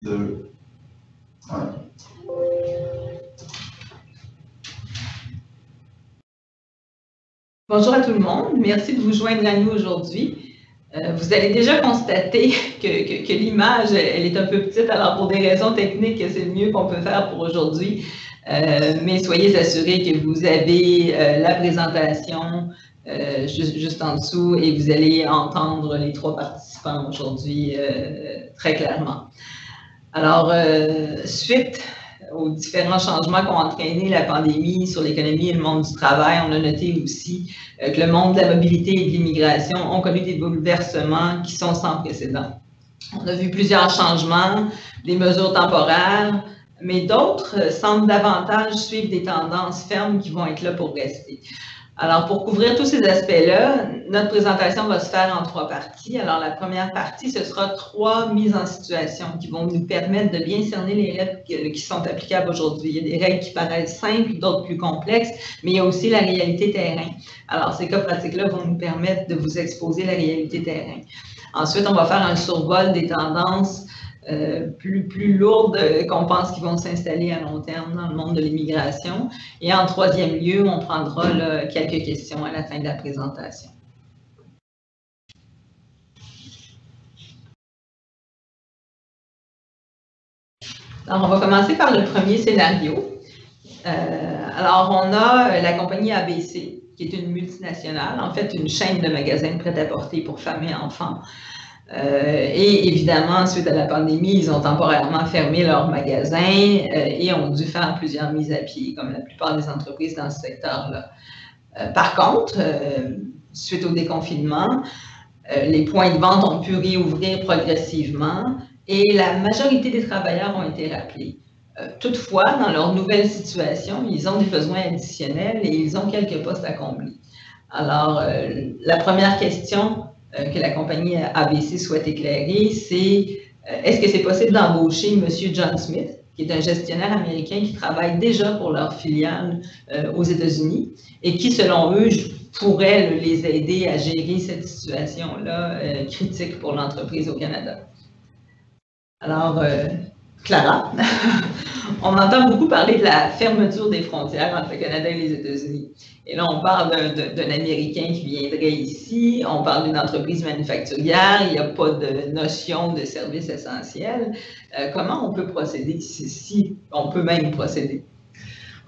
2. Ouais. Bonjour à tout le monde, merci de vous joindre à nous aujourd'hui. Vous allez déjà constater que l'image, elle est un peu petite, alors pour des raisons techniques, c'est le mieux qu'on peut faire pour aujourd'hui. Mais soyez assurés que vous avez la présentation juste en dessous et vous allez entendre les 3 participants aujourd'hui très clairement. Alors, suite aux différents changements qu'ont entraîné la pandémie sur l'économie et le monde du travail, on a noté aussi que le monde de la mobilité et de l'immigration ont connu des bouleversements qui sont sans précédent. On a vu plusieurs changements, des mesures temporaires, mais d'autres semblent davantage suivre des tendances fermes qui vont être là pour rester. Alors, pour couvrir tous ces aspects-là, notre présentation va se faire en 3 parties. Alors, la première partie, ce sera 3 mises en situation qui vont nous permettre de bien cerner les règles qui sont applicables aujourd'hui. Il y a des règles qui paraissent simples, d'autres plus complexes, mais il y a aussi la réalité terrain. Alors, ces cas pratiques-là vont nous permettre de vous exposer la réalité terrain. Ensuite, on va faire un survol des tendances plus lourdes qu'on pense qu'ils vont s'installer à long terme dans le monde de l'immigration. Et en 3e lieu, on prendra là, quelques questions à la fin de la présentation. Alors, on va commencer par le premier scénario. Alors, on a la compagnie ABC, qui est une multinationale, en fait une chaîne de magasins de prêt-à-porter pour femmes et enfants. Et évidemment, suite à la pandémie, ils ont temporairement fermé leurs magasins et ont dû faire plusieurs mises à pied, comme la plupart des entreprises dans ce secteur-là. Par contre, suite au déconfinement, les points de vente ont pu réouvrir progressivement et la majorité des travailleurs ont été rappelés. Toutefois, dans leur nouvelle situation, ils ont des besoins additionnels et ils ont quelques postes à combler. Alors, la première question que la compagnie ABC souhaite éclairer, c'est est-ce que c'est possible d'embaucher M. John Smith, qui est un gestionnaire américain qui travaille déjà pour leur filiale aux États-Unis et qui, selon eux, pourrait les aider à gérer cette situation-là critique pour l'entreprise au Canada. Alors, Clara, on entend beaucoup parler de la fermeture des frontières entre le Canada et les États-Unis. Et là, on parle d'un Américain qui viendrait ici, on parle d'une entreprise manufacturière, il n'y a pas de notion de service essentiel. Comment on peut procéder, si on peut même procéder?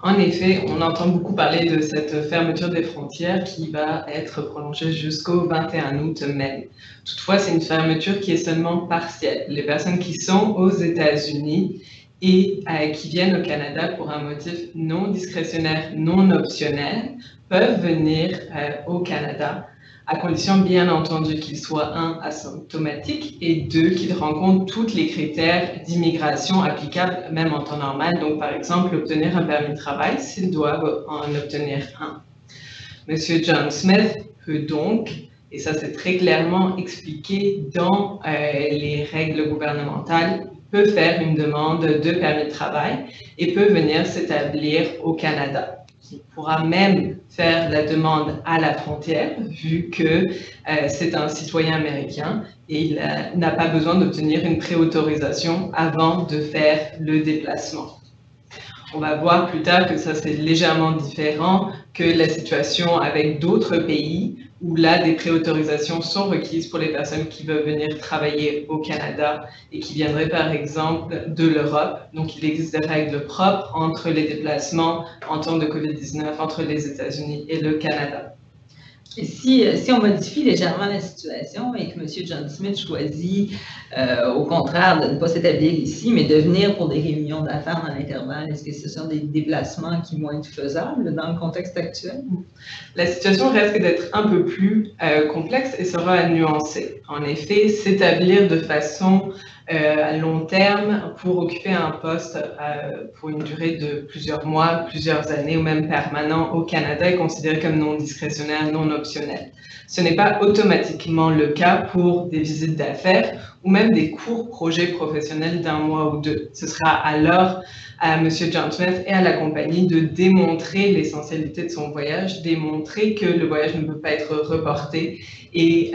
En effet, on entend beaucoup parler de cette fermeture des frontières qui va être prolongée jusqu'au 21 août même. Toutefois, c'est une fermeture qui est seulement partielle. Les personnes qui sont aux États-Unis et qui viennent au Canada pour un motif non discrétionnaire, non optionnel, peuvent venir au Canada, à condition bien entendu qu'ils soient 1, asymptomatiques et 2, qu'ils rencontrent tous les critères d'immigration applicables même en temps normal. Donc par exemple, obtenir un permis de travail s'ils doivent en obtenir un. Monsieur John Smith peut donc, et ça c'est très clairement expliqué dans les règles gouvernementales, peut faire une demande de permis de travail et peut venir s'établir au Canada. Il pourra même faire la demande à la frontière, vu que c'est un citoyen américain et il n'a pas besoin d'obtenir une préautorisation avant de faire le déplacement. On va voir plus tard que ça c'est légèrement différent que la situation avec d'autres pays où là des préautorisations sont requises pour les personnes qui veulent venir travailler au Canada et qui viendraient par exemple de l'Europe. Donc il existe des règles propres entre les déplacements en temps de COVID-19 entre les États-Unis et le Canada. Et si on modifie légèrement la situation et que M. John Smith choisit au contraire de ne pas s'établir ici, mais de venir pour des réunions d'affaires dans l'intervalle, est-ce que ce sont des déplacements qui vont être faisables dans le contexte actuel? La situation risque d'être un peu plus complexe et sera à nuancer. En effet, s'établir de façon à long terme pour occuper un poste pour une durée de plusieurs mois, plusieurs années ou même permanent au Canada est considéré comme non discrétionnaire, non optionnel. Ce n'est pas automatiquement le cas pour des visites d'affaires ou même des courts projets professionnels d'1 mois ou 2. Ce sera alors à M. John Smith et à la compagnie de démontrer l'essentialité de son voyage, démontrer que le voyage ne peut pas être reporté et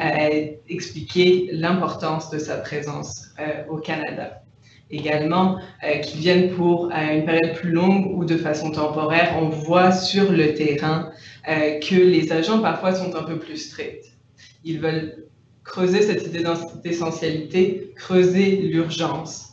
expliquer l'importance de sa présence au Canada. également qui viennent pour une période plus longue ou de façon temporaire, on voit sur le terrain que les agents parfois sont un peu plus stricts. Ils veulent creuser cette idée d'essentialité, creuser l'urgence.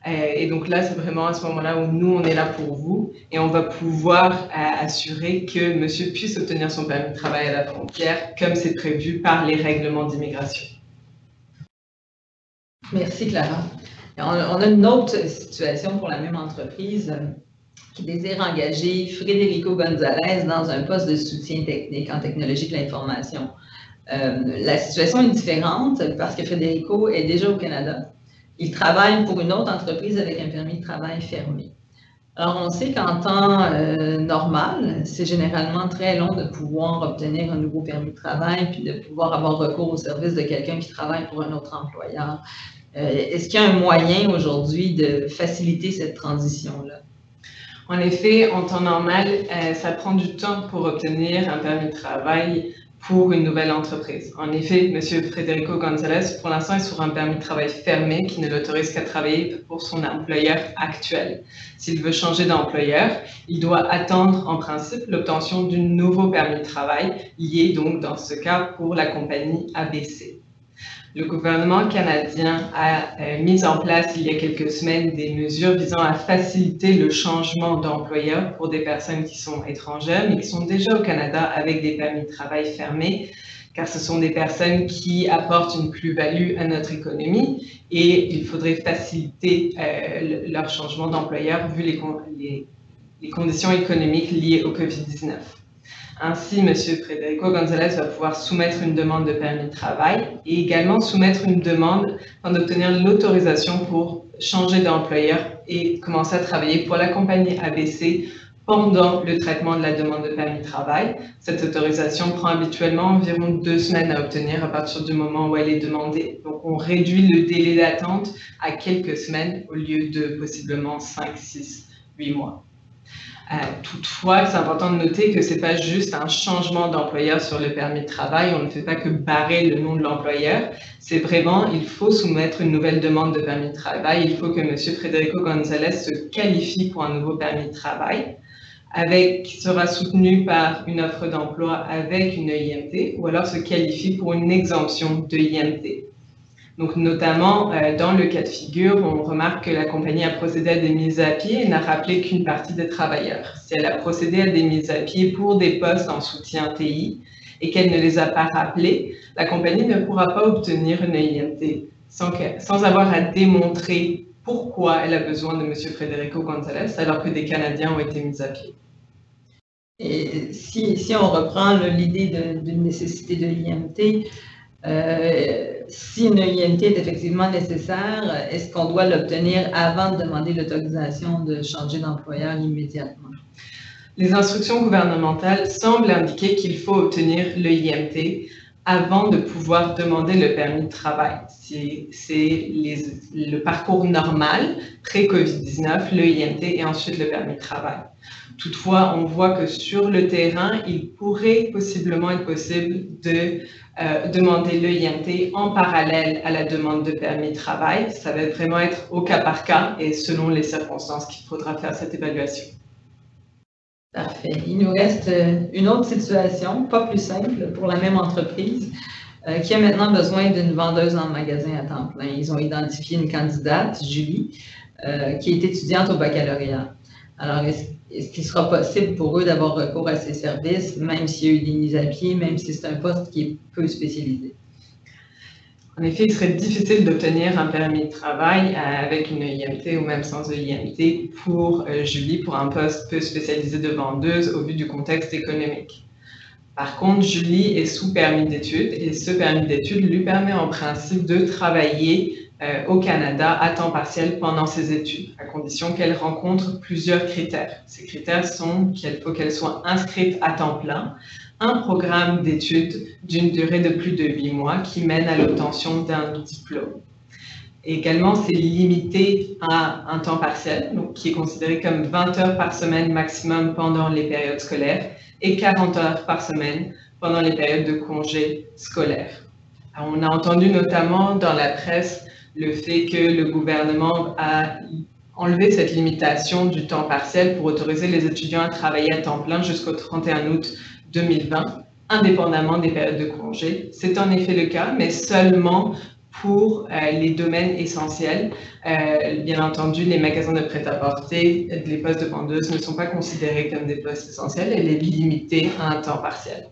Et donc là, c'est vraiment à ce moment-là où nous, on est là pour vous et on va pouvoir assurer que monsieur puisse obtenir son permis de travail à la frontière comme c'est prévu par les règlements d'immigration. Merci, Clara. On a une autre situation pour la même entreprise qui désire engager Federico Gonzalez dans un poste de soutien technique en technologie de l'information. La situation est différente parce que Federico est déjà au Canada. Il travaille pour une autre entreprise avec un permis de travail fermé. Alors, on sait qu'en temps normal, c'est généralement très long de pouvoir obtenir un nouveau permis de travail puis de pouvoir avoir recours au service de quelqu'un qui travaille pour un autre employeur. Est-ce qu'il y a un moyen aujourd'hui de faciliter cette transition-là? En effet, en temps normal, ça prend du temps pour obtenir un permis de travail pour une nouvelle entreprise. En effet, M. Federico Gonzalez, pour l'instant, est sur un permis de travail fermé qui ne l'autorise qu'à travailler pour son employeur actuel. S'il veut changer d'employeur, il doit attendre en principe l'obtention d'un nouveau permis de travail, lié donc dans ce cas pour la compagnie ABC. Le gouvernement canadien a mis en place il y a quelques semaines des mesures visant à faciliter le changement d'employeur pour des personnes qui sont étrangères mais qui sont déjà au Canada avec des permis de travail fermés, car ce sont des personnes qui apportent une plus-value à notre économie et il faudrait faciliter leur changement d'employeur vu les conditions économiques liées au COVID-19. Ainsi, M. Federico Gonzalez va pouvoir soumettre une demande de permis de travail et également soumettre une demande afin d'obtenir l'autorisation pour changer d'employeur et commencer à travailler pour la compagnie ABC pendant le traitement de la demande de permis de travail. Cette autorisation prend habituellement environ 2 semaines à obtenir à partir du moment où elle est demandée. Donc, on réduit le délai d'attente à quelques semaines au lieu de possiblement 5, 6, 8 mois. Toutefois, c'est important de noter que ce n'est pas juste un changement d'employeur sur le permis de travail, on ne fait pas que barrer le nom de l'employeur, c'est vraiment, il faut soumettre une nouvelle demande de permis de travail, il faut que M. Federico Gonzalez se qualifie pour un nouveau permis de travail, qui sera soutenu par une offre d'emploi avec une EIMT, ou alors se qualifie pour une exemption de IMT. Donc, notamment, dans le cas de figure, on remarque que la compagnie a procédé à des mises à pied et n'a rappelé qu'une partie des travailleurs. Si elle a procédé à des mises à pied pour des postes en soutien TI et qu'elle ne les a pas rappelés, la compagnie ne pourra pas obtenir une EIMT sans avoir à démontrer pourquoi elle a besoin de M. Federico Gonzalez alors que des Canadiens ont été mis à pied. Et si on reprend l'idée d'une nécessité de l'IMT, si une IMT est effectivement nécessaire, est-ce qu'on doit l'obtenir avant de demander l'autorisation de changer d'employeur immédiatement? Les instructions gouvernementales semblent indiquer qu'il faut obtenir le IMT avant de pouvoir demander le permis de travail. C'est le parcours normal, pré-COVID-19, le IMT et ensuite le permis de travail. Toutefois, on voit que sur le terrain, il pourrait possiblement être possible de demander le IMT en parallèle à la demande de permis de travail. Ça va vraiment être au cas par cas et selon les circonstances qu'il faudra faire cette évaluation. Parfait. Il nous reste une autre situation, pas plus simple, pour la même entreprise, qui a maintenant besoin d'une vendeuse en magasin à temps plein. Ils ont identifié une candidate, Julie, qui est étudiante au baccalauréat. Alors, est-ce qu'il sera possible pour eux d'avoir recours à ces services, même s'il y a eu des mises à pied, même si c'est un poste qui est peu spécialisé? En effet, il serait difficile d'obtenir un permis de travail avec une IMT ou même sans IMT pour Julie, pour un poste peu spécialisé de vendeuse au vu du contexte économique. Par contre, Julie est sous permis d'études et ce permis d'études lui permet en principe de travailler au Canada à temps partiel pendant ses études, à condition qu'elle rencontre plusieurs critères. Ces critères sont qu'il faut qu'elle soit inscrite à temps plein, un programme d'études d'une durée de plus de 8 mois qui mène à l'obtention d'un diplôme. Et également, c'est limité à un temps partiel, donc qui est considéré comme 20 heures par semaine maximum pendant les périodes scolaires et 40 heures par semaine pendant les périodes de congés scolaires. Alors, on a entendu notamment dans la presse le fait que le gouvernement a enlevé cette limitation du temps partiel pour autoriser les étudiants à travailler à temps plein jusqu'au 31 août 2020, indépendamment des périodes de congé. C'est en effet le cas, mais seulement pour les domaines essentiels. Bien entendu, les magasins de prêt-à-porter, les postes de vendeuses ne sont pas considérés comme des postes essentiels, elle est limitée à un temps partiel.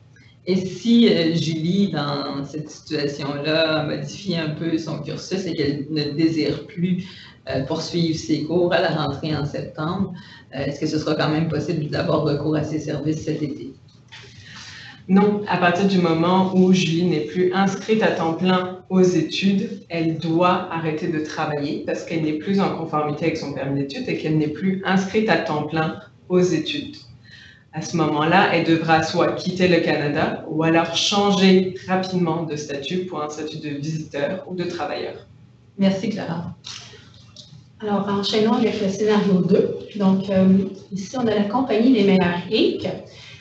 Et si Julie, dans cette situation-là, modifie un peu son cursus et qu'elle ne désire plus poursuivre ses cours à la rentrée en septembre, est-ce que ce sera quand même possible d'avoir recours à ces services cet été? Non, à partir du moment où Julie n'est plus inscrite à temps plein aux études, elle doit arrêter de travailler parce qu'elle n'est plus en conformité avec son permis d'études et qu'elle n'est plus inscrite à temps plein aux études. À ce moment-là, elle devra soit quitter le Canada ou alors changer rapidement de statut pour un statut de visiteur ou de travailleur. Merci, Clara. Alors, enchaînons avec le scénario 2. Donc, ici, on a la compagnie Les Meilleurs Inc.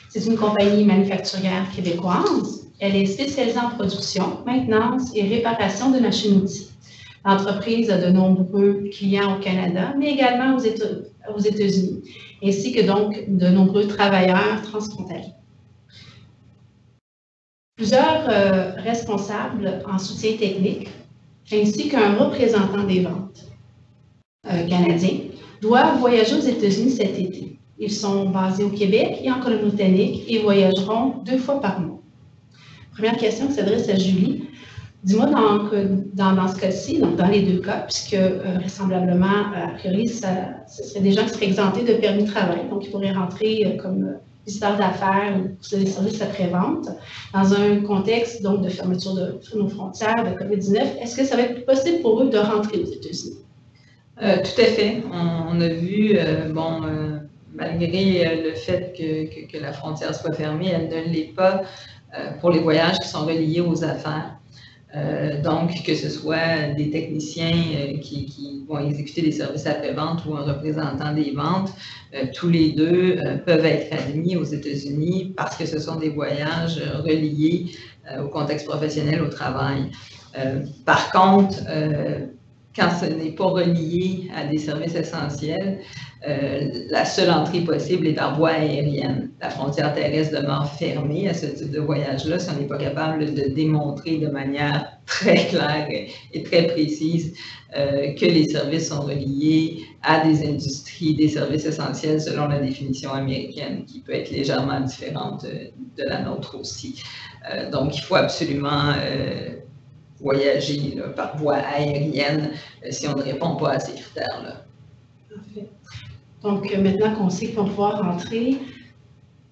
C'est une compagnie manufacturière québécoise. Elle est spécialisée en production, maintenance et réparation de machines-outils. L'entreprise a de nombreux clients au Canada, mais également aux États-Unis, ainsi que donc de nombreux travailleurs transfrontaliers. Plusieurs responsables en soutien technique, ainsi qu'un représentant des ventes canadien, doivent voyager aux États-Unis cet été. Ils sont basés au Québec et en Colombie-Britannique et voyageront 2 fois par mois. Première question qui s'adresse à Julie. Dis-moi dans ce cas-ci, donc dans les 2 cas, puisque vraisemblablement, a priori, ce serait des gens qui seraient exemptés de permis de travail, donc ils pourraient rentrer comme visiteurs d'affaires ou pour des services après-vente, dans un contexte donc de fermeture de nos frontières, de COVID-19. Est-ce que ça va être possible pour eux de rentrer aux États-Unis? Tout à fait. On a vu, malgré le fait que la frontière soit fermée, elle ne l'est pas pour les voyages qui sont reliés aux affaires. Donc, que ce soit des techniciens qui vont exécuter des services après-vente ou un représentant des ventes, tous les deux peuvent être admis aux États-Unis parce que ce sont des voyages reliés au contexte professionnel, au travail. Par contre, quand ce n'est pas relié à des services essentiels, la seule entrée possible est par voie aérienne. La frontière terrestre demeure fermée à ce type de voyage-là si on n'est pas capable de démontrer de manière très claire et très précise que les services sont reliés à des industries, des services essentiels selon la définition américaine, qui peut être légèrement différente de la nôtre aussi. Donc, il faut absolument voyager là, par voie aérienne si on ne répond pas à ces critères-là. Parfait. Donc, maintenant qu'on sait qu'ils vont pouvoir rentrer,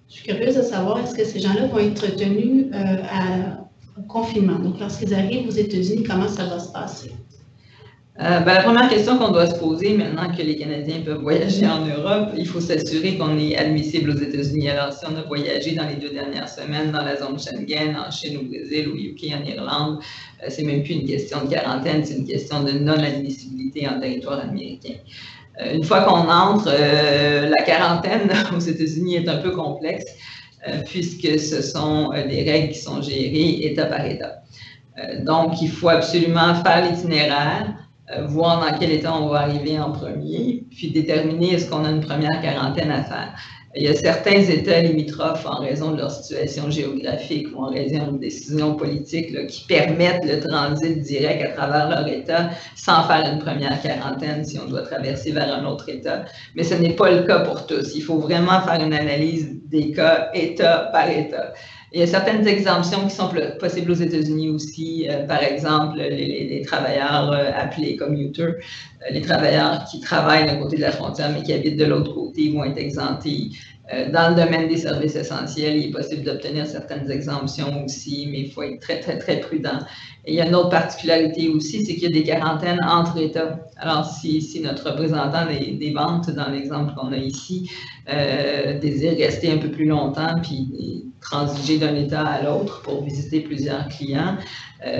je suis curieuse de savoir, est-ce que ces gens-là vont être tenus au confinement? Donc, lorsqu'ils arrivent aux États-Unis, comment ça va se passer? La première question qu'on doit se poser maintenant que les Canadiens peuvent voyager en Europe, il faut s'assurer qu'on est admissible aux États-Unis. Alors, si on a voyagé dans les 2 dernières semaines dans la zone Schengen, en Chine, au Brésil, au UK, en Irlande, c'est même plus une question de quarantaine, c'est une question de non-admissibilité en territoire américain. Une fois qu'on entre, la quarantaine aux États-Unis est un peu complexe puisque ce sont des règles qui sont gérées État par État. Donc, il faut absolument faire l'itinéraire, voir dans quel état on va arriver en premier, puis déterminer est-ce qu'on a une première quarantaine à faire. Il y a certains États limitrophes en raison de leur situation géographique ou en raison de décisions politiques là, qui permettent le transit direct à travers leur État sans faire une première quarantaine si on doit traverser vers un autre État. Mais ce n'est pas le cas pour tous. Il faut vraiment faire une analyse des cas État par État. Il y a certaines exemptions qui sont possibles aux États-Unis aussi, par exemple les travailleurs appelés commuters, les travailleurs qui travaillent d'un côté de la frontière mais qui habitent de l'autre côté vont être exemptés. Dans le domaine des services essentiels, il est possible d'obtenir certaines exemptions aussi, mais il faut être très, très, très prudent. Et il y a une autre particularité aussi, c'est qu'il y a des quarantaines entre États. Alors, si notre représentant des ventes, dans l'exemple qu'on a ici, désire rester un peu plus longtemps puis transiger d'un État à l'autre pour visiter plusieurs clients,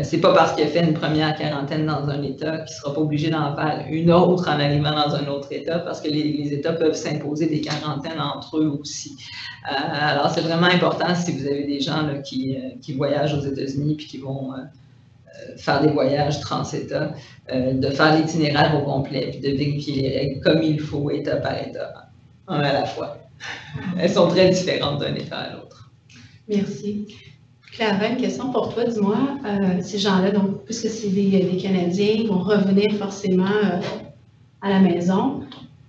c'est pas parce qu'il a fait une première quarantaine dans un État qu'il ne sera pas obligé d'en faire une autre en arrivant dans un autre État, parce que les États peuvent s'imposer des quarantaines entre eux aussi. Alors, c'est vraiment important si vous avez des gens là, qui voyagent aux États-Unis puis qui vont faire des voyages trans-État, de faire l'itinéraire au complet, puis de vérifier les règles comme il faut, État par État, un à la fois. Elles sont très différentes d'un État à l'autre. Merci. Clara, une question pour toi. Dis-moi, ces gens-là, donc, puisque c'est des Canadiens, ils vont revenir forcément à la maison.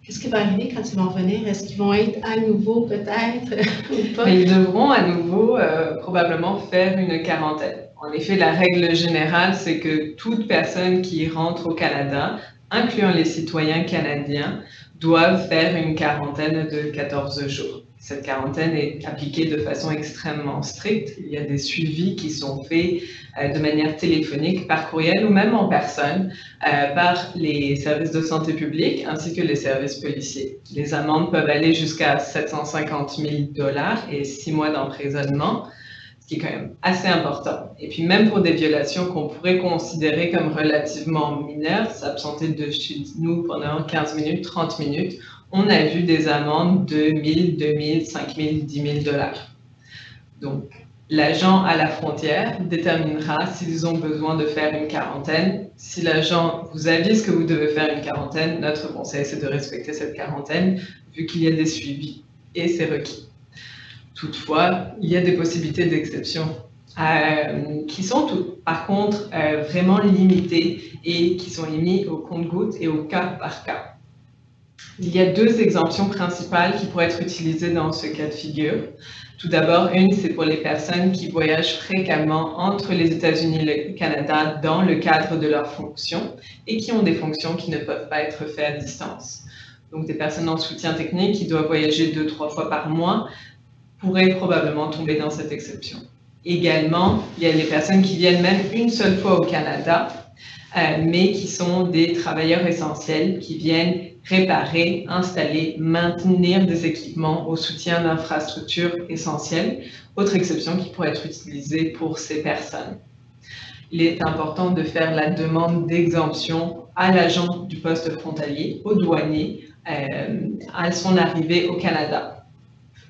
Qu'est-ce qui va arriver quand ils vont revenir? Est-ce qu'ils vont être à nouveau, peut-être, ou pas? Ils devront à nouveau probablement faire une quarantaine. En effet, la règle générale, c'est que toute personne qui rentre au Canada, incluant les citoyens canadiens, doivent faire une quarantaine de 14 jours. Cette quarantaine est appliquée de façon extrêmement stricte. Il y a des suivis qui sont faits de manière téléphonique, par courriel ou même en personne par les services de santé publique ainsi que les services policiers. Les amendes peuvent aller jusqu'à 750 000 $ et 6 mois d'emprisonnement, ce qui est quand même assez important. Et puis même pour des violations qu'on pourrait considérer comme relativement mineures, s'absenter de chez nous pendant 15 minutes, 30 minutes, on a vu des amendes de 1 000, 2 000, 5 000, 10 000 $. Donc, l'agent à la frontière déterminera s'ils ont besoin de faire une quarantaine. Si l'agent vous avise que vous devez faire une quarantaine, notre conseil, c'est de respecter cette quarantaine, vu qu'il y a des suivis et c'est requis. Toutefois, il y a des possibilités d'exception qui sont par contre vraiment limitées et qui sont émises au compte-gouttes et au cas par cas. Il y a 2 exemptions principales qui pourraient être utilisées dans ce cas de figure. Tout d'abord, une, c'est pour les personnes qui voyagent fréquemment entre les États-Unis et le Canada dans le cadre de leurs fonctions et qui ont des fonctions qui ne peuvent pas être faites à distance. Donc, des personnes en soutien technique qui doivent voyager 2-3 fois par mois pourraient probablement tomber dans cette exception. Également, il y a les personnes qui viennent même une seule fois au Canada, mais qui sont des travailleurs essentiels qui viennent réparer, installer, maintenir des équipements au soutien d'infrastructures essentielles, autre exception qui pourrait être utilisée pour ces personnes. Il est important de faire la demande d'exemption à l'agent du poste frontalier, au douanier, à son arrivée au Canada.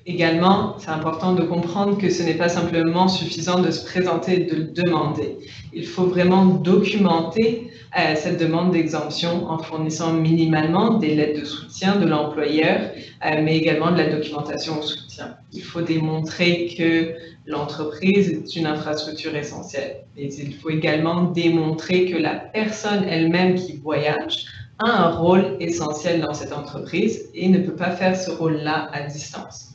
Également, c'est important de comprendre que ce n'est pas simplement suffisant de se présenter et de le demander. Il faut vraiment documenter cette demande d'exemption en fournissant minimalement des lettres de soutien de l'employeur, mais également de la documentation au soutien. Il faut démontrer que l'entreprise est une infrastructure essentielle. Mais il faut également démontrer que la personne elle-même qui voyage a un rôle essentiel dans cette entreprise et ne peut pas faire ce rôle-là à distance.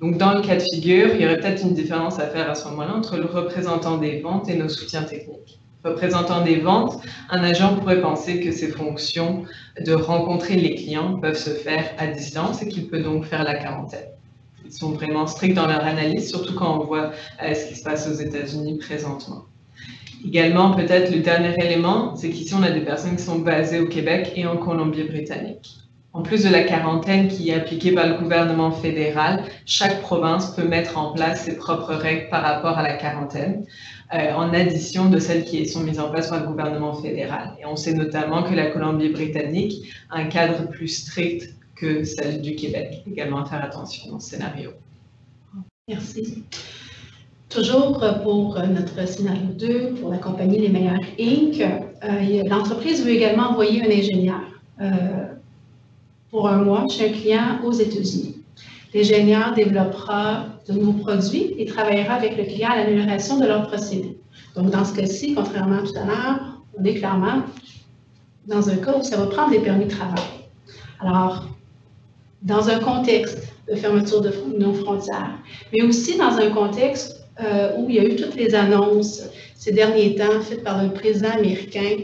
Donc, dans le cas de figure, il y aurait peut-être une différence à faire à ce moment-là entre le représentant des ventes et nos soutiens techniques. Représentant des ventes, un agent pourrait penser que ses fonctions de rencontrer les clients peuvent se faire à distance et qu'il peut donc faire la quarantaine. Ils sont vraiment stricts dans leur analyse, surtout quand on voit ce qui se passe aux États-Unis présentement. Également, peut-être le dernier élément, c'est qu'ici, on a des personnes qui sont basées au Québec et en Colombie-Britannique. En plus de la quarantaine qui est appliquée par le gouvernement fédéral, chaque province peut mettre en place ses propres règles par rapport à la quarantaine, en addition de celles qui sont mises en place par le gouvernement fédéral. Et on sait notamment que la Colombie-Britannique a un cadre plus strict que celle du Québec. Également à faire attention dans ce scénario. Merci. Toujours pour notre scénario 2, pour la compagnie Les Meilleurs Inc., l'entreprise veut également envoyer un ingénieur pour 1 mois chez un client aux États-Unis. L'ingénieur développera de nouveaux produits et travaillera avec le client à l'amélioration de leurs procédés. Donc, dans ce cas-ci, contrairement à tout à l'heure, on est clairement dans un cas où ça va prendre des permis de travail. Alors, dans un contexte de fermeture de nos frontières, mais aussi dans un contexte où il y a eu toutes les annonces ces derniers temps faites par le président américain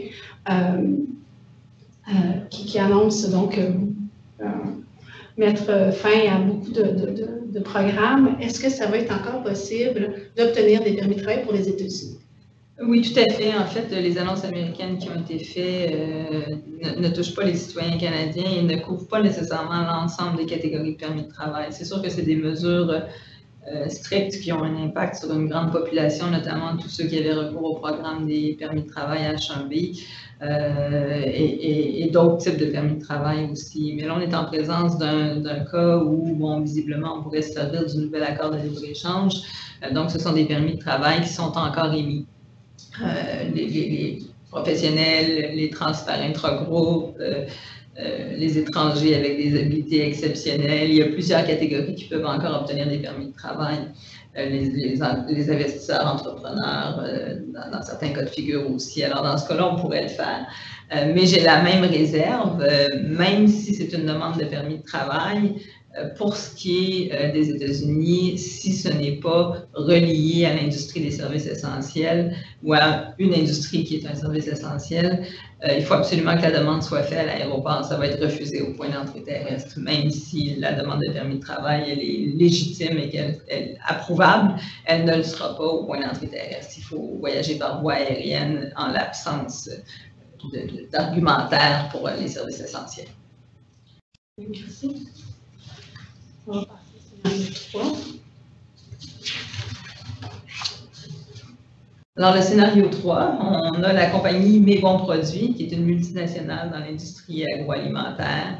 qui annonce donc mettre fin à beaucoup de programmes. Est-ce que ça va être encore possible d'obtenir des permis de travail pour les États-Unis? Oui, tout à fait. En fait, les annonces américaines qui ont été faites ne touchent pas les citoyens canadiens et ne couvrent pas nécessairement l'ensemble des catégories de permis de travail. C'est sûr que c'est des mesures strictes qui ont un impact sur une grande population, notamment tous ceux qui avaient recours au programme des permis de travail H1B et d'autres types de permis de travail aussi. Mais là, on est en présence d'un cas où, bon, visiblement, on pourrait se servir du nouvel accord de libre-échange. Donc, ce sont des permis de travail qui sont encore émis. les professionnels, les transferts intragroupes, les étrangers avec des habiletés exceptionnelles. Il y a plusieurs catégories qui peuvent encore obtenir des permis de travail. Les investisseurs, entrepreneurs, dans certains cas de figure aussi. Alors, dans ce cas-là, on pourrait le faire. Mais j'ai la même réserve, même si c'est une demande de permis de travail, pour ce qui est des États-Unis, si ce n'est pas relié à l'industrie des services essentiels ou à une industrie qui est un service essentiel, il faut absolument que la demande soit faite à l'aéroport. Ça va être refusé au point d'entrée terrestre, même si la demande de permis de travail elle est légitime et qu'elle est approuvable, elle ne le sera pas au point d'entrée terrestre. Il faut voyager par voie aérienne en l'absence d'argumentaire pour les services essentiels. Merci. On va passer au scénario 3. Alors, le scénario 3, on a la compagnie Mes Bons Produits, qui est une multinationale dans l'industrie agroalimentaire,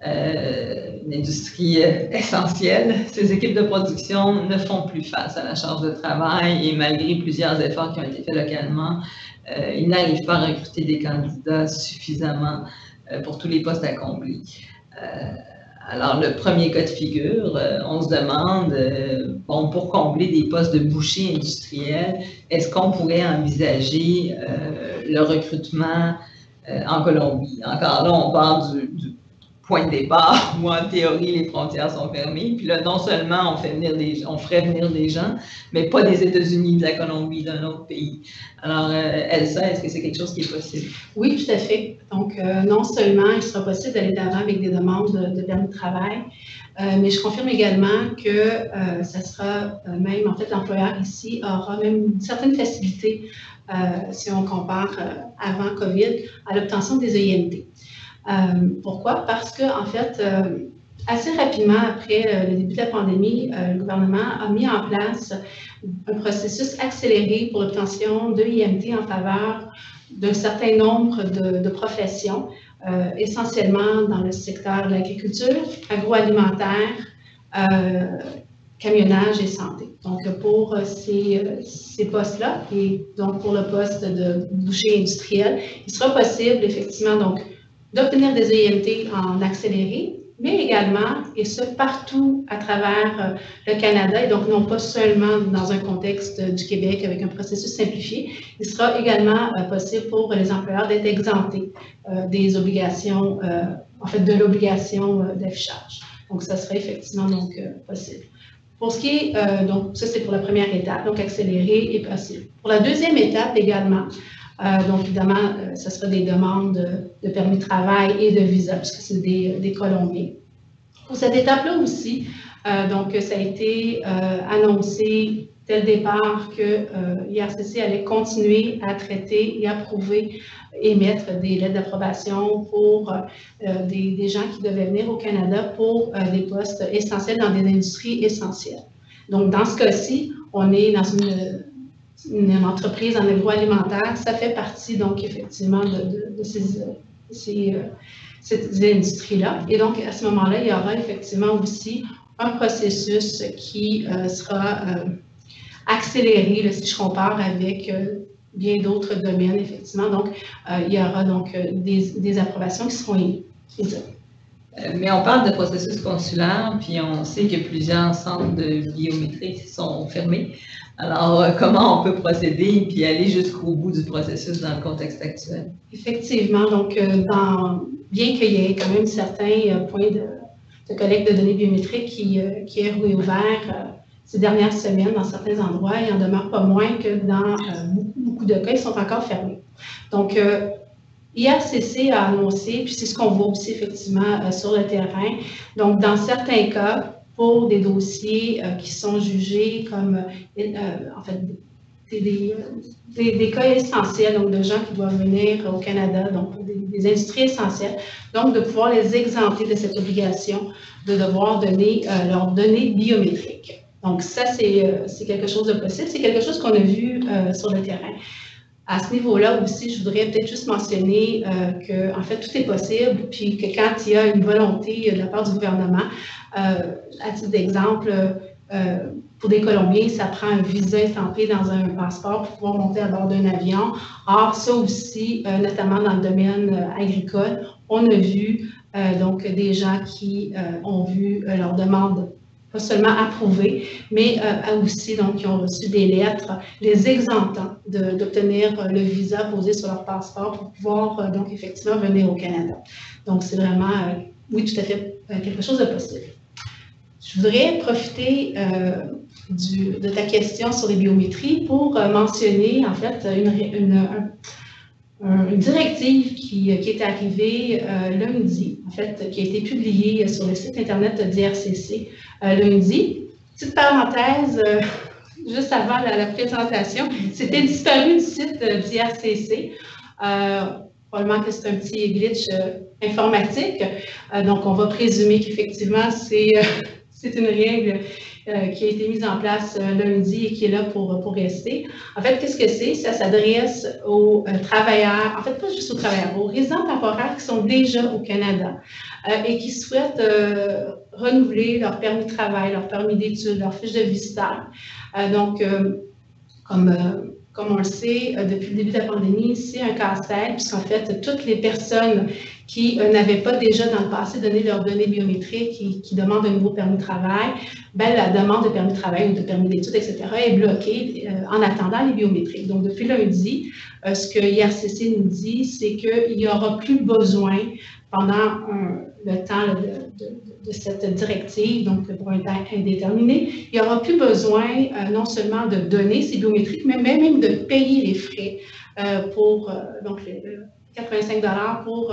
une industrie essentielle. Ces équipes de production ne font plus face à la charge de travail et malgré plusieurs efforts qui ont été faits localement, ils n'arrivent pas à recruter des candidats suffisamment pour tous les postes à combler. Alors, le premier cas de figure, on se demande, bon, pour combler des postes de boucher industriel, est-ce qu'on pourrait envisager le recrutement en Colombie? Encore là, on part du point de départ où, en théorie, les frontières sont fermées. Puis là, non seulement on ferait venir des gens, mais pas des États-Unis, de la Colombie, d'un autre pays. Alors, Elsa, est-ce que c'est quelque chose qui est possible? Oui, tout à fait. Donc, non seulement il sera possible d'aller d'avant avec des demandes de permis de travail, mais je confirme également que ça sera même, en fait, l'employeur ici aura même une certaine facilité, si on compare avant COVID, à l'obtention des EIMT. Pourquoi? Parce que, en fait, assez rapidement après le début de la pandémie, le gouvernement a mis en place un processus accéléré pour l'obtention de IMT en faveur d'un certain nombre de professions, essentiellement dans le secteur de l'agriculture, agroalimentaire, camionnage et santé. Donc, pour ces postes-là, et donc pour le poste de boucher industriel, il sera possible, effectivement, donc, d'obtenir des EIMT en accéléré, mais également, et ce, partout à travers le Canada, et donc non pas seulement dans un contexte du Québec avec un processus simplifié, il sera également possible pour les employeurs d'être exemptés des obligations, en fait, de l'obligation d'affichage. Donc, ça serait effectivement donc possible. Pour ce qui est, donc, ça c'est pour la première étape, donc accéléré et possible. Pour la deuxième étape également, donc, évidemment, ce sera des demandes de permis de travail et de visa, puisque c'est des Colombiens. Pour cette étape-là aussi, donc, ça a été annoncé dès le départ que l'IRCC allait continuer à traiter et approuver, émettre des lettres d'approbation pour des gens qui devaient venir au Canada pour des postes essentiels dans des industries essentielles. Donc, dans ce cas-ci, on est dans une entreprise en agroalimentaire, ça fait partie, donc, effectivement, de ces industries-là. Et donc, à ce moment-là, il y aura effectivement aussi un processus qui sera accéléré, là, si je compare avec bien d'autres domaines, effectivement. Donc, il y aura donc des approbations qui seront émises. Mais on parle de processus consulaire, puis on sait que plusieurs centres de biométrie sont fermés. Alors, comment on peut procéder puis aller jusqu'au bout du processus dans le contexte actuel? Effectivement. Donc, bien qu'il y ait quand même certains points de collecte de données biométriques qui est réouvert ces dernières semaines dans certains endroits, il en demeure pas moins que dans beaucoup de cas, ils sont encore fermés. Donc, IRCC a annoncé, puis c'est ce qu'on voit aussi effectivement sur le terrain, donc dans certains cas, pour des dossiers qui sont jugés comme, en fait, des cas essentiels, donc de gens qui doivent venir au Canada, donc pour des industries essentielles, donc de pouvoir les exempter de cette obligation de devoir donner leurs données biométriques. Donc ça, c'est quelque chose de possible, c'est quelque chose qu'on a vu sur le terrain. À ce niveau-là aussi, je voudrais peut-être juste mentionner que, en fait, tout est possible, puis que quand il y a une volonté de la part du gouvernement, à titre d'exemple, pour des Colombiens, ça prend un visa estampé dans un passeport pour pouvoir monter à bord d'un avion. Or, ça aussi, notamment dans le domaine agricole, on a vu donc des gens qui ont vu leur demande pas seulement approuvée, mais aussi donc qui ont reçu des lettres les exemptant d'obtenir le visa posé sur leur passeport pour pouvoir donc effectivement venir au Canada. Donc, c'est vraiment, oui, tout à fait quelque chose de possible. Je voudrais profiter de ta question sur les biométries pour mentionner en fait une directive qui est arrivée lundi, en fait, qui a été publiée sur le site internet d'IRCC lundi. Petite parenthèse, juste avant la présentation, c'était disparu du site d'IRCC. Probablement que c'est un petit glitch informatique. Donc, on va présumer qu'effectivement, c'est une règle qui a été mise en place lundi et qui est là pour rester. En fait, qu'est-ce que c'est? Ça s'adresse aux travailleurs, en fait, pas juste aux travailleurs, aux résidents temporaires qui sont déjà au Canada et qui souhaitent renouveler leur permis de travail, leur permis d'études, leur fiche de visiteur. Donc, comme on le sait, depuis le début de la pandémie, c'est un casse-tête, puisqu'en fait, toutes les personnes qui n'avaient pas déjà dans le passé donné leurs données biométriques, qui demandent un nouveau permis de travail, ben, la demande de permis de travail ou de permis d'études, etc., est bloquée en attendant les biométriques. Donc, depuis lundi, ce que IRCC nous dit, c'est qu'il n'y aura plus besoin, pendant le temps de cette directive, donc pour un temps indéterminé, il n'y aura plus besoin non seulement de donner ces biométriques, mais même de payer les frais pour donc 85 $ pour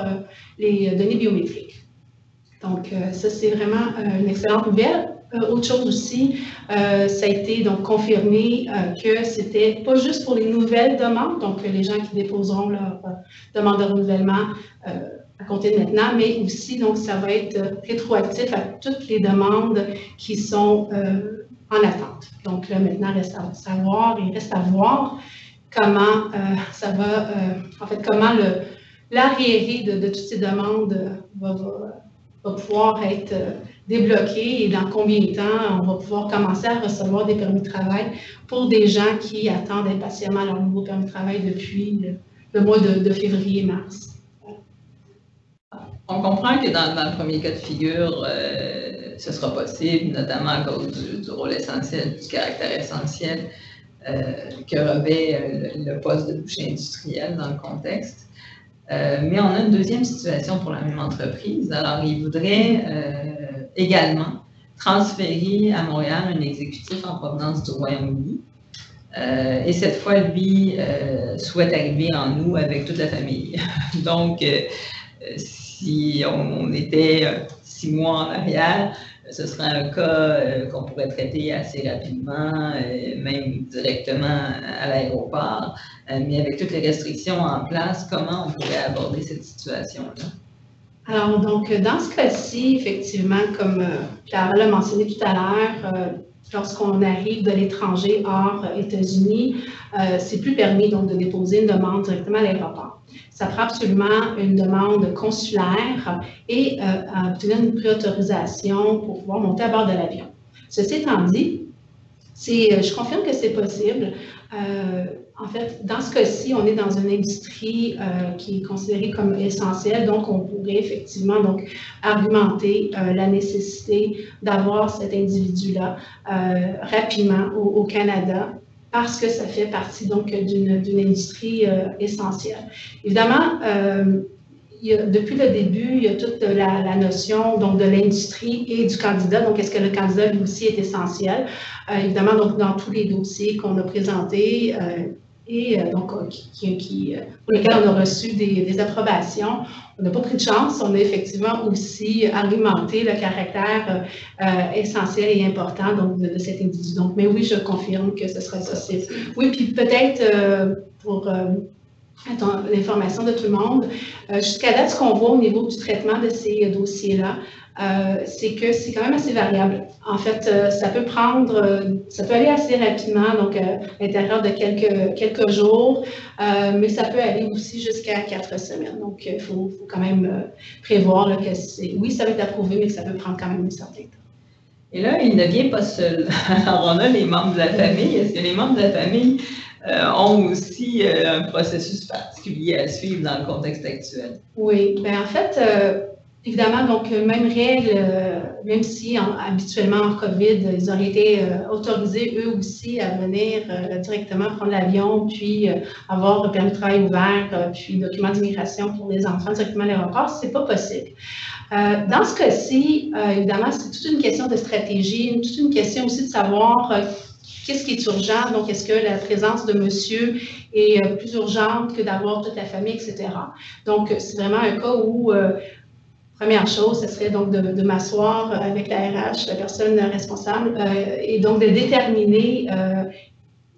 les données biométriques. Donc, ça, c'est vraiment une excellente nouvelle. Autre chose aussi, ça a été donc confirmé que c'était pas juste pour les nouvelles demandes, donc les gens qui déposeront leur demande de renouvellement à compter de maintenant, mais aussi, donc, ça va être rétroactif à toutes les demandes qui sont en attente. Donc, là, maintenant, reste à voir comment ça va, en fait, comment l'arriéré de toutes ces demandes va pouvoir être débloqué et dans combien de temps on va pouvoir commencer à recevoir des permis de travail pour des gens qui attendent impatiemment leur nouveau permis de travail depuis le mois de février-mars. On comprend que dans le premier cas de figure, ce sera possible, notamment à cause du rôle essentiel, du caractère essentiel que revêt le poste de boucher industriel dans le contexte. Mais on a une deuxième situation pour la même entreprise. Alors, il voudrait également transférer à Montréal un exécutif en provenance du Royaume-Uni. Et cette fois, lui souhaite arriver en août avec toute la famille. Donc, si on était 6 mois en arrière, ce serait un cas qu'on pourrait traiter assez rapidement, même directement à l'aéroport. Mais avec toutes les restrictions en place, comment on pourrait aborder cette situation-là? Alors, donc, dans ce cas-ci, effectivement, comme Clara l'a mentionné tout à l'heure, lorsqu'on arrive de l'étranger hors États-Unis, c'est plus permis donc de déposer une demande directement à l'aéroport. Ça prend absolument une demande consulaire et obtenir une préautorisation pour pouvoir monter à bord de l'avion. Ceci étant dit, je confirme que c'est possible. En fait, dans ce cas-ci, on est dans une industrie qui est considérée comme essentielle, donc on pourrait effectivement donc, argumenter la nécessité d'avoir cet individu-là rapidement au Canada, parce que ça fait partie donc d'une industrie essentielle. Évidemment, depuis le début, il y a toute la notion donc, de l'industrie et du candidat. Donc, est-ce que le candidat lui aussi est essentiel? Évidemment, donc, dans tous les dossiers qu'on a présentés donc, pour lesquels on a reçu des approbations, on n'a pas pris de chance. On a effectivement aussi argumenté le caractère essentiel et important donc, de cet individu. Donc, mais oui, je confirme que ce sera possible. Oui, puis peut-être pour l'information de tout le monde, jusqu'à date, ce qu'on voit au niveau du traitement de ces dossiers-là, c'est que c'est quand même assez variable. En fait, ça peut aller assez rapidement, donc à l'intérieur de quelques jours, mais ça peut aller aussi jusqu'à 4 semaines. Donc, il faut quand même prévoir là, que oui, ça va être approuvé, mais que ça peut prendre quand même un certain temps. Et là, il ne vient pas seul. Alors, on a les membres de la famille. Est-ce que les membres de la famille ont aussi un processus particulier à suivre dans le contexte actuel? Oui, bien en fait, évidemment, donc, même règle, même si habituellement en COVID, ils auraient été autorisés eux aussi à venir directement prendre l'avion, puis avoir le permis de travail ouvert, puis document d'immigration pour les enfants directement à l'aéroport, c'est pas possible. Dans ce cas-ci, évidemment, c'est toute une question de stratégie, toute une question aussi de savoir qu'est-ce qui est urgent. Donc, est-ce que la présence de monsieur est plus urgente que d'avoir toute la famille, etc. Donc, c'est vraiment un cas où, première chose, ce serait donc de m'asseoir avec la RH, la personne responsable, et donc de déterminer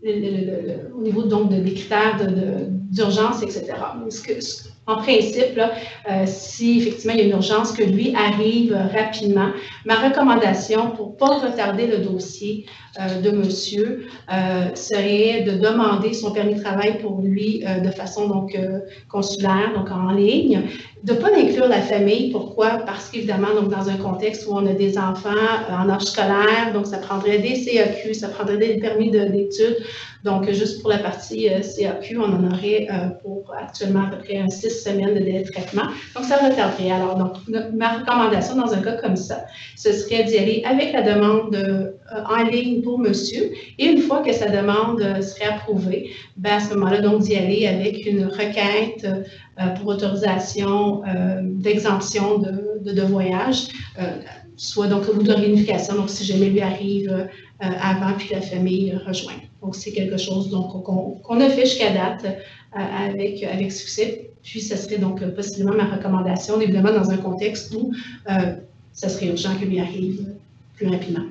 au niveau donc des critères d'urgence, etc. En principe, là, si effectivement il y a une urgence, que lui arrive rapidement. Ma recommandation pour ne pas retarder le dossier de monsieur serait de demander son permis de travail pour lui de façon donc consulaire, donc en ligne, de ne pas inclure la famille. Pourquoi? Parce qu'évidemment, donc dans un contexte où on a des enfants en âge scolaire, donc ça prendrait des CAQ, ça prendrait des permis d'études. Donc, juste pour la partie CAQ, on en aurait pour actuellement à peu près 6 semaines de délai de traitement. Donc, ça retarderait. Alors, donc, ma recommandation dans un cas comme ça, ce serait d'y aller avec la demande en ligne pour monsieur. Et une fois que sa demande serait approuvée, ben, à ce moment-là, donc, d'y aller avec une requête pour autorisation d'exemption de voyage, soit donc au bout de réunification, donc si jamais lui arrive avant, puis la famille rejoint. Donc, c'est quelque chose qu'on a fait jusqu'à date avec succès. Puis, ce serait donc possiblement ma recommandation, évidemment dans un contexte où ça serait urgent que lui arrive plus rapidement.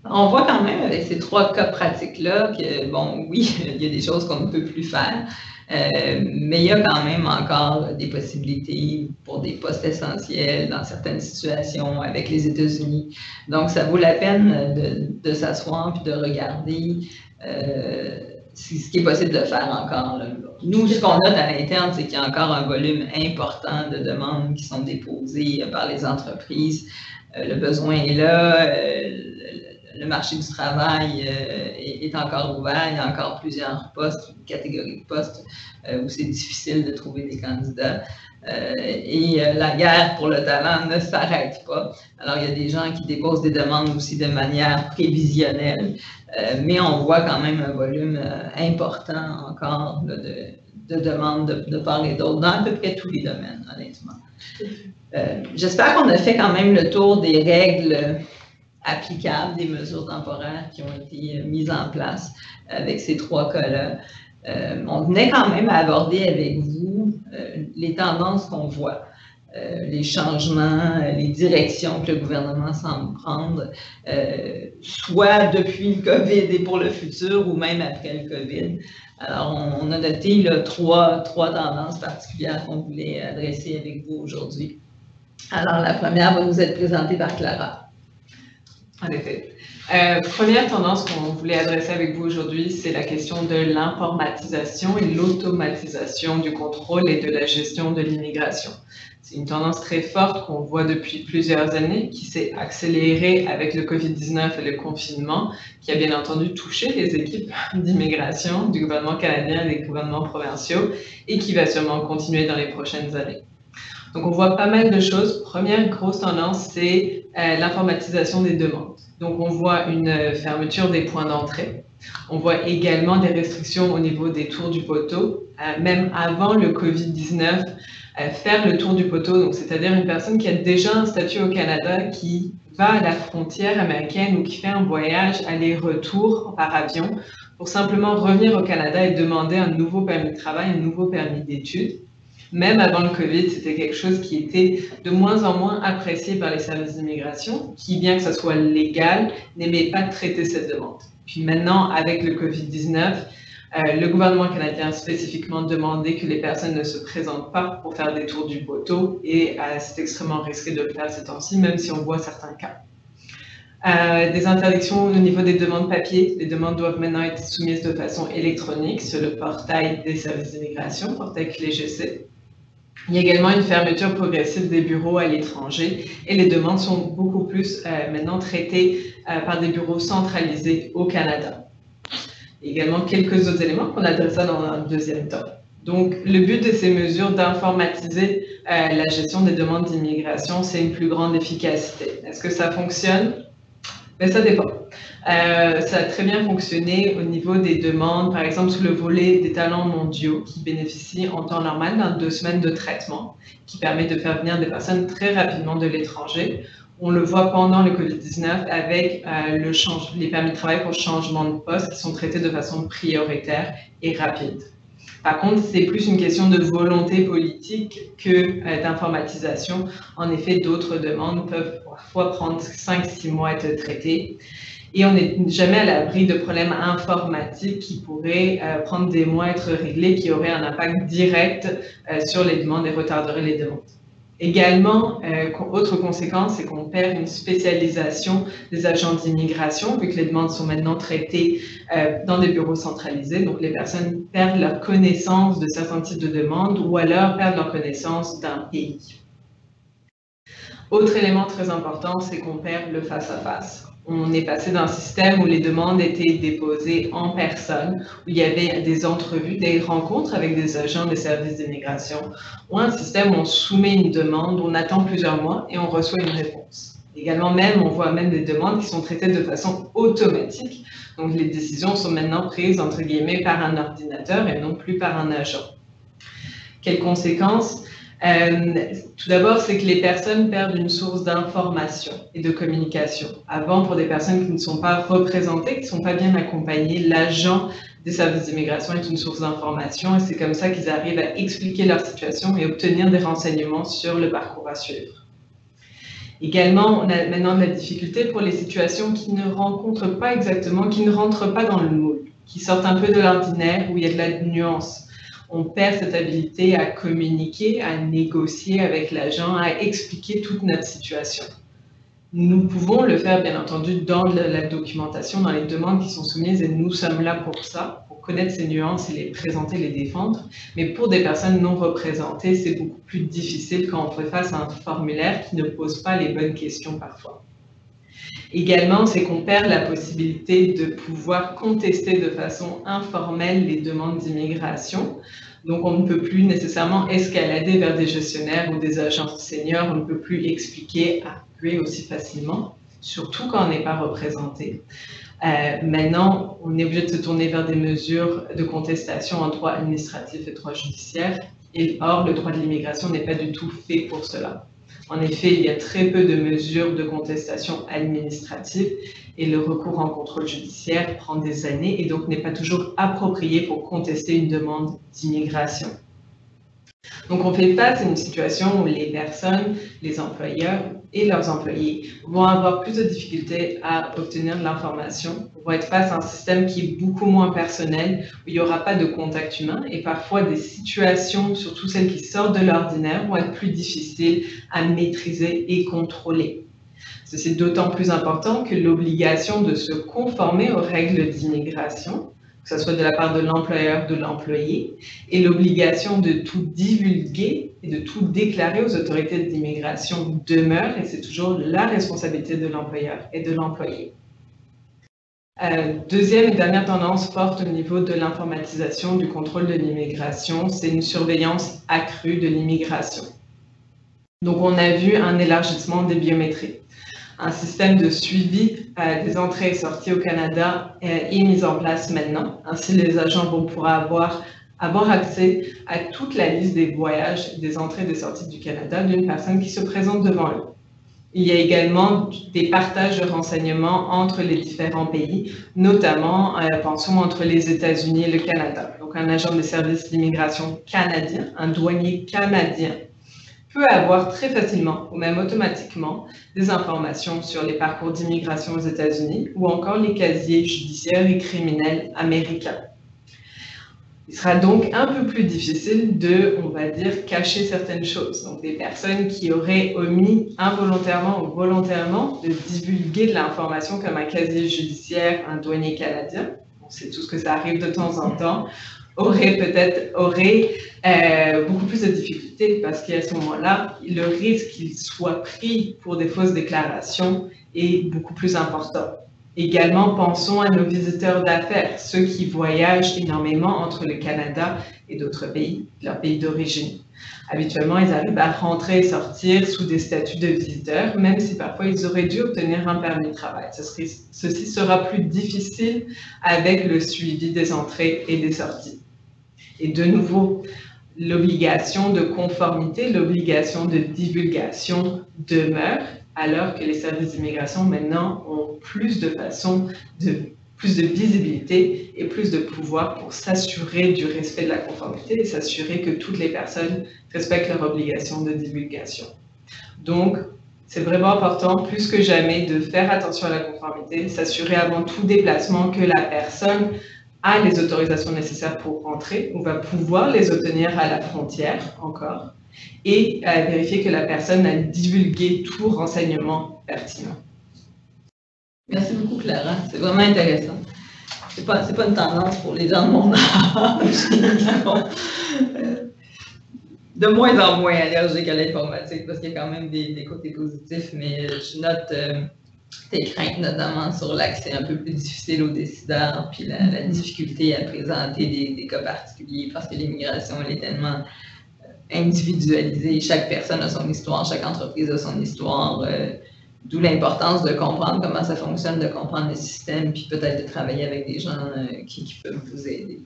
On voit quand même avec ces 3 cas pratiques-là que, bon, oui, il y a des choses qu'on ne peut plus faire, mais il y a quand même encore des possibilités pour des postes essentiels dans certaines situations avec les États-Unis. Donc, ça vaut la peine de s'asseoir et de regarder ce qui est possible de faire encore. Là. Nous, ce qu'on note à l'interne, c'est qu'il y a encore un volume important de demandes qui sont déposées par les entreprises. Le besoin est là. Le marché du travail est encore ouvert. Il y a encore plusieurs postes, catégories de postes où c'est difficile de trouver des candidats. Et la guerre pour le talent ne s'arrête pas. Alors, il y a des gens qui déposent des demandes aussi de manière prévisionnelle, mais on voit quand même un volume important encore de demandes de part et d'autre dans à peu près tous les domaines, honnêtement. J'espère qu'on a fait quand même le tour des règles applicables, des mesures temporaires qui ont été mises en place avec ces 3 cas-là. On venait quand même à aborder avec vous les tendances qu'on voit, les changements, les directions que le gouvernement semble prendre, soit depuis le COVID et pour le futur ou même après le COVID. Alors, on a noté là, trois tendances particulières qu'on voulait adresser avec vous aujourd'hui. Alors, la première va nous être présentée par Clara. En effet. Première tendance qu'on voulait adresser avec vous aujourd'hui, c'est la question de l'informatisation et l'automatisation du contrôle et de la gestion de l'immigration. C'est une tendance très forte qu'on voit depuis plusieurs années, qui s'est accélérée avec le Covid-19 et le confinement, qui a bien entendu touché les équipes d'immigration du gouvernement canadien et des gouvernements provinciaux, et qui va sûrement continuer dans les prochaines années. Donc, on voit pas mal de choses. Première grosse tendance, c'est l'informatisation des demandes. Donc, on voit une fermeture des points d'entrée. On voit également des restrictions au niveau des tours du poteau. Même avant le Covid-19, faire le tour du poteau, c'est-à-dire une personne qui a déjà un statut au Canada, qui va à la frontière américaine ou qui fait un voyage aller-retour par avion pour simplement revenir au Canada et demander un nouveau permis de travail, un nouveau permis d'études. Même avant le Covid, c'était quelque chose qui était de moins en moins apprécié par les services d'immigration, qui, bien que ce soit légal, n'aimaient pas traiter cette demande. Puis maintenant, avec le Covid-19, le gouvernement canadien a spécifiquement demandé que les personnes ne se présentent pas pour faire des tours du poteau, et c'est extrêmement risqué de le faire ces temps-ci, même si on voit certains cas. Des interdictions au niveau des demandes papier. Les demandes doivent maintenant être soumises de façon électronique sur le portail des services d'immigration, portail CLÉGC. Il y a également une fermeture progressive des bureaux à l'étranger et les demandes sont beaucoup plus maintenant traitées par des bureaux centralisés au Canada. Il y a également quelques autres éléments qu'on adressera dans un deuxième temps. Donc, le but de ces mesures d'informatiser la gestion des demandes d'immigration, c'est une plus grande efficacité. Est-ce que ça fonctionne? Mais ça dépend. Ça a très bien fonctionné au niveau des demandes, par exemple sous le volet des talents mondiaux, qui bénéficient en temps normal d'un 2 semaines de traitement, qui permet de faire venir des personnes très rapidement de l'étranger. On le voit pendant le COVID-19 avec les permis de travail pour changement de poste qui sont traités de façon prioritaire et rapide. Par contre, c'est plus une question de volonté politique que d'informatisation. En effet, d'autres demandes peuvent parfois prendre 5-6 mois à être traitées. Et on n'est jamais à l'abri de problèmes informatiques qui pourraient prendre des mois à être réglés, qui auraient un impact direct sur les demandes et retarderaient les demandes. Également, autre conséquence, c'est qu'on perd une spécialisation des agents d'immigration, vu que les demandes sont maintenant traitées dans des bureaux centralisés. Donc, les personnes perdent leur connaissance de certains types de demandes ou alors perdent leur connaissance d'un pays. Autre élément très important, c'est qu'on perd le face-à-face. On est passé d'un système où les demandes étaient déposées en personne, où il y avait des entrevues, des rencontres avec des agents des services d'immigration, ou un système où on soumet une demande, on attend plusieurs mois et on reçoit une réponse. Également, on voit même des demandes qui sont traitées de façon automatique. Donc, les décisions sont maintenant prises, entre guillemets, par un ordinateur et non plus par un agent. Quelles conséquences? Tout d'abord, c'est que les personnes perdent une source d'information et de communication. Avant, pour des personnes qui ne sont pas représentées, qui ne sont pas bien accompagnées, l'agent des services d'immigration est une source d'information et c'est comme ça qu'ils arrivent à expliquer leur situation et obtenir des renseignements sur le parcours à suivre. Également, on a maintenant de la difficulté pour les situations qui ne rencontrent pas exactement, qui ne rentrent pas dans le moule, qui sortent un peu de l'ordinaire, où il y a de la nuance. On perd cette habilité à communiquer, à négocier avec l'agent, à expliquer toute notre situation. Nous pouvons le faire, bien entendu, dans la documentation, dans les demandes qui sont soumises, et nous sommes là pour ça, pour connaître ces nuances et les présenter, les défendre. Mais pour des personnes non représentées, c'est beaucoup plus difficile quand on fait face à un formulaire qui ne pose pas les bonnes questions parfois. Également, c'est qu'on perd la possibilité de pouvoir contester de façon informelle les demandes d'immigration. Donc, on ne peut plus nécessairement escalader vers des gestionnaires ou des agents seniors. On ne peut plus expliquer, appuyer aussi facilement, surtout quand on n'est pas représenté. Maintenant, on est obligé de se tourner vers des mesures de contestation en droit administratif et droit judiciaire. Or, le droit de l'immigration n'est pas du tout fait pour cela. En effet, il y a très peu de mesures de contestation administrative et le recours en contrôle judiciaire prend des années et donc n'est pas toujours approprié pour contester une demande d'immigration. Donc, on fait face à une situation où les personnes, les employeurs et leurs employés vont avoir plus de difficultés à obtenir de l'information, vont être face à un système qui est beaucoup moins personnel, où il n'y aura pas de contact humain et parfois des situations, surtout celles qui sortent de l'ordinaire, vont être plus difficiles à maîtriser et contrôler. Ceci est d'autant plus important que l'obligation de se conformer aux règles d'immigration, que ce soit de la part de l'employeur, de l'employé, et l'obligation de tout divulguer et de tout déclarer aux autorités d'immigration demeure, et c'est toujours la responsabilité de l'employeur et de l'employé. Deuxième et dernière tendance forte au niveau de l'informatisation du contrôle de l'immigration, c'est une surveillance accrue de l'immigration. Donc, on a vu un élargissement des biométries. Un système de suivi des entrées et sorties au Canada est mis en place maintenant. Ainsi, les agents vont pouvoir avoir accès à toute la liste des voyages, des entrées et des sorties du Canada d'une personne qui se présente devant eux. Il y a également des partages de renseignements entre les différents pays, notamment, pensons, entre les États-Unis et le Canada. Donc, un agent des services d'immigration canadien, un douanier canadien, peut avoir très facilement, ou même automatiquement, des informations sur les parcours d'immigration aux États-Unis ou encore les casiers judiciaires et criminels américains. Il sera donc un peu plus difficile de, on va dire, cacher certaines choses. Donc, des personnes qui auraient omis involontairement ou volontairement de divulguer de l'information comme un casier judiciaire, un douanier canadien, on sait tous que ça arrive de temps en temps, aurait beaucoup plus de difficultés parce qu'à ce moment-là, le risque qu'il soit pris pour des fausses déclarations est beaucoup plus important. Également, pensons à nos visiteurs d'affaires, ceux qui voyagent énormément entre le Canada et d'autres pays, leur pays d'origine. Habituellement, ils arrivent à rentrer et sortir sous des statuts de visiteurs, même si parfois ils auraient dû obtenir un permis de travail. Ceci sera plus difficile avec le suivi des entrées et des sorties. Et de nouveau, l'obligation de conformité, l'obligation de divulgation demeure, alors que les services d'immigration maintenant ont plus de façons, plus de visibilité et plus de pouvoir pour s'assurer du respect de la conformité et s'assurer que toutes les personnes respectent leur obligation de divulgation. Donc, c'est vraiment important, plus que jamais, de faire attention à la conformité, s'assurer avant tout déplacement que la personne a les autorisations nécessaires pour rentrer ou va pouvoir les obtenir à la frontière encore, et vérifier que la personne a divulgué tout renseignement pertinent. Merci beaucoup, Clara. C'est vraiment intéressant. C'est pas une tendance pour les gens de mon âge. De moins en moins allergiques à l'informatique parce qu'il y a quand même des côtés positifs, mais je note tes craintes, notamment sur l'accès un peu plus difficile aux décideurs, puis la difficulté à présenter des cas particuliers parce que l'immigration, elle est tellement individualisée. Chaque personne a son histoire, chaque entreprise a son histoire. D'où l'importance de comprendre comment ça fonctionne, de comprendre le système, puis peut-être de travailler avec des gens qui peuvent vous aider.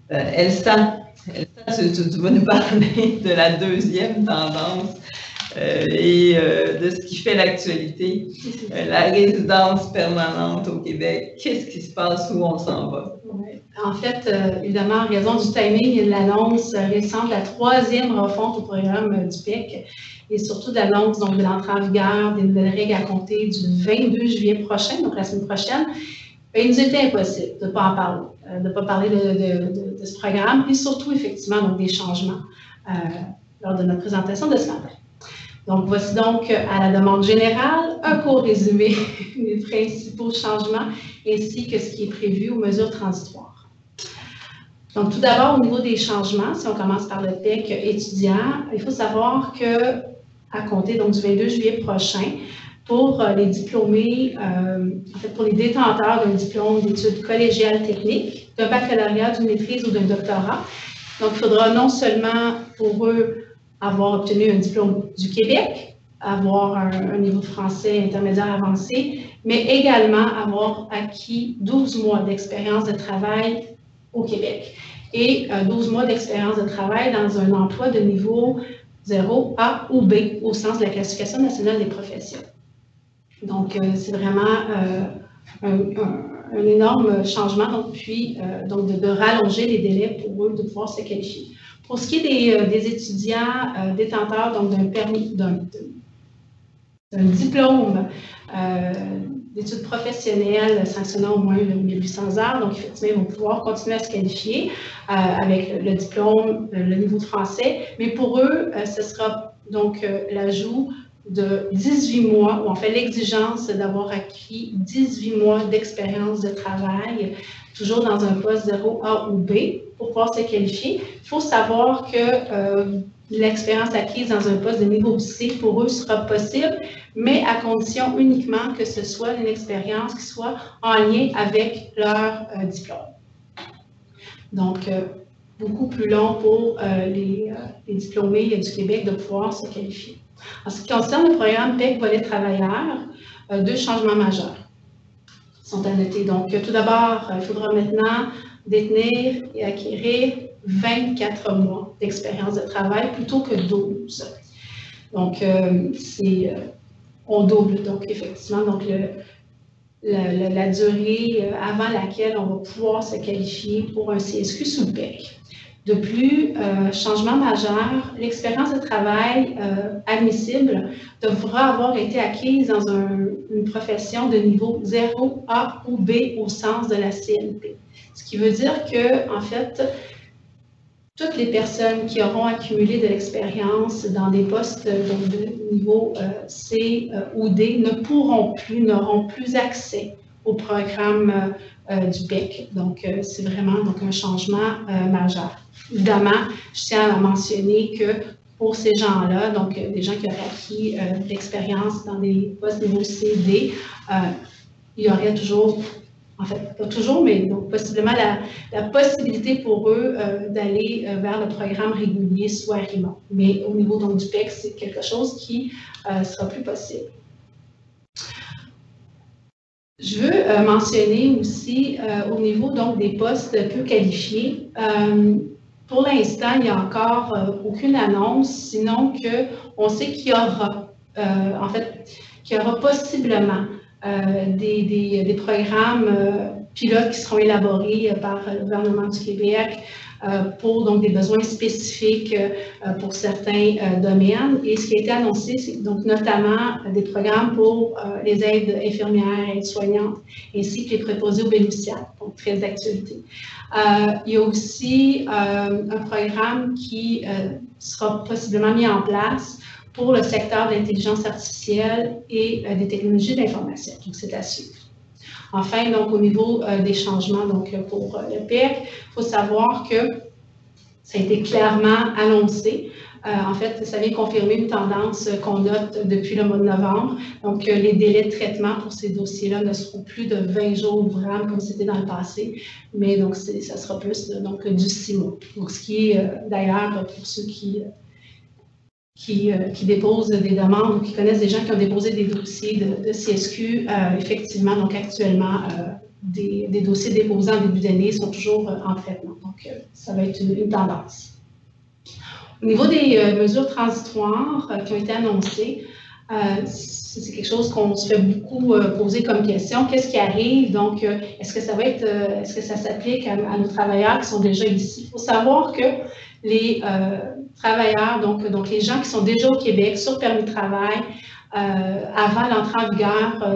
Elsa, tu vas nous parler de la deuxième tendance et de ce qui fait l'actualité, la résidence permanente au Québec. Qu'est-ce qui se passe, où on s'en va? En fait, évidemment, en raison du timing et de l'annonce récente de la troisième refonte au programme du PEC et surtout de l'annonce de l'entrée en vigueur des nouvelles règles à compter du 22 juillet prochain, donc la semaine prochaine, il nous était impossible de ne pas en parler, de ne pas parler de ce programme et surtout, effectivement, donc, des changements lors de notre présentation de ce matin. Donc, voici donc, à la demande générale, un court résumé des principaux changements ainsi que ce qui est prévu aux mesures transitoires. Donc, tout d'abord, au niveau des changements, si on commence par le PEC étudiant, il faut savoir qu'à compter donc, du 22 juillet prochain, pour les diplômés, en fait, pour les détenteurs d'un diplôme d'études collégiales techniques, d'un baccalauréat, d'une maîtrise ou d'un doctorat, donc il faudra non seulement pour eux avoir obtenu un diplôme du Québec, avoir un niveau de français intermédiaire avancé, mais également avoir acquis 12 mois d'expérience de travail au Québec et 12 mois d'expérience de travail dans un emploi de niveau 0, A ou B au sens de la classification nationale des professions. Donc, c'est vraiment un énorme changement, donc, puis de rallonger les délais pour eux de pouvoir se qualifier. Pour ce qui est des étudiants détenteurs d'un diplôme d'études professionnelles sanctionnant au moins 1800 heures, donc effectivement, ils vont pouvoir continuer à se qualifier avec le diplôme, le niveau de français, mais pour eux, ce sera donc l'ajout de 18 mois, où on fait l'exigence d'avoir acquis 18 mois d'expérience de travail, toujours dans un poste 0A ou B, pour pouvoir se qualifier. Il faut savoir que l'expérience acquise dans un poste de niveau C, pour eux, sera possible, mais à condition uniquement que ce soit une expérience qui soit en lien avec leur diplôme. Donc, beaucoup plus long pour les diplômés du Québec de pouvoir se qualifier. En ce qui concerne le programme PEC Volet travailleurs, deux changements majeurs sont à noter. Donc, tout d'abord, il faudra maintenant détenir et acquérir 24 mois d'expérience de travail plutôt que 12. Donc, on double, donc effectivement, donc la durée avant laquelle on va pouvoir se qualifier pour un CSQ sous le PEC. De plus, changement majeur, l'expérience de travail admissible devra avoir été acquise dans une profession de niveau 0, A ou B au sens de la CNP. Ce qui veut dire que, en fait, toutes les personnes qui auront accumulé de l'expérience dans des postes de niveau C ou D n'auront plus accès au programme du PEC. Donc, c'est vraiment donc, un changement majeur. Évidemment, je tiens à mentionner que pour ces gens-là, donc des gens qui auraient acquis de l'expérience dans des postes niveau CD, il y aurait toujours, en fait, pas toujours, mais donc possiblement la possibilité pour eux d'aller vers le programme régulier, soit remote. Mais au niveau donc, du PEC, c'est quelque chose qui sera plus possible. Je veux mentionner aussi au niveau donc, des postes peu qualifiés. Pour l'instant, il n'y a encore aucune annonce, sinon qu'on sait qu'il y aura, en fait, qu'il y aura possiblement des programmes pilotes qui seront élaborés par le gouvernement du Québec pour donc, des besoins spécifiques pour certains domaines. Et ce qui a été annoncé, c'est donc notamment des programmes pour les aides infirmières, aides-soignantes, ainsi que les préposés aux bénéficiaires, donc très d'actualité. Il y a aussi un programme qui sera possiblement mis en place pour le secteur de l'intelligence artificielle et des technologies de l'information. Donc, c'est à suivre. Enfin, donc, au niveau des changements donc, pour le PEC, il faut savoir que ça a été clairement annoncé. En fait, ça vient confirmer une tendance qu'on note depuis le mois de novembre. Donc, les délais de traitement pour ces dossiers-là ne seront plus de 20 jours ouvrables comme c'était dans le passé, mais donc ça sera plus donc, du 6 mois. Donc, ce qui est d'ailleurs pour ceux qui déposent des demandes ou qui connaissent des gens qui ont déposé des dossiers de CSQ, effectivement, donc actuellement, des dossiers déposés en début d'année sont toujours en traitement. Donc, ça va être une tendance. Au niveau des mesures transitoires qui ont été annoncées, c'est quelque chose qu'on se fait beaucoup poser comme question. Qu'est-ce qui arrive? Donc, est-ce que ça s'applique à nos travailleurs qui sont déjà ici? Il faut savoir que les travailleurs, donc les gens qui sont déjà au Québec sur permis de travail, avant l'entrée en vigueur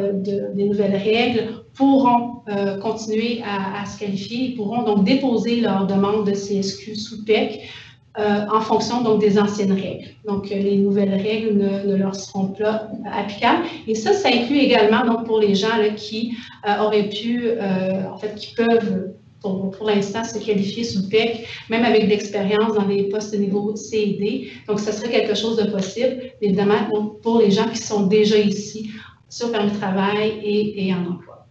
des nouvelles règles, pourront continuer à se qualifier. Ils pourront donc déposer leur demande de CSQ sous PEC en fonction donc, des anciennes règles. Donc, les nouvelles règles ne leur seront pas applicables. Et ça inclut également donc, pour les gens là, qui auraient pu, en fait, qui peuvent pour l'instant se qualifier sous PEC, même avec de l'expérience dans des postes de niveau C et D. Donc, ça serait quelque chose de possible, évidemment, donc, pour les gens qui sont déjà ici sur permis de travail et en emploi.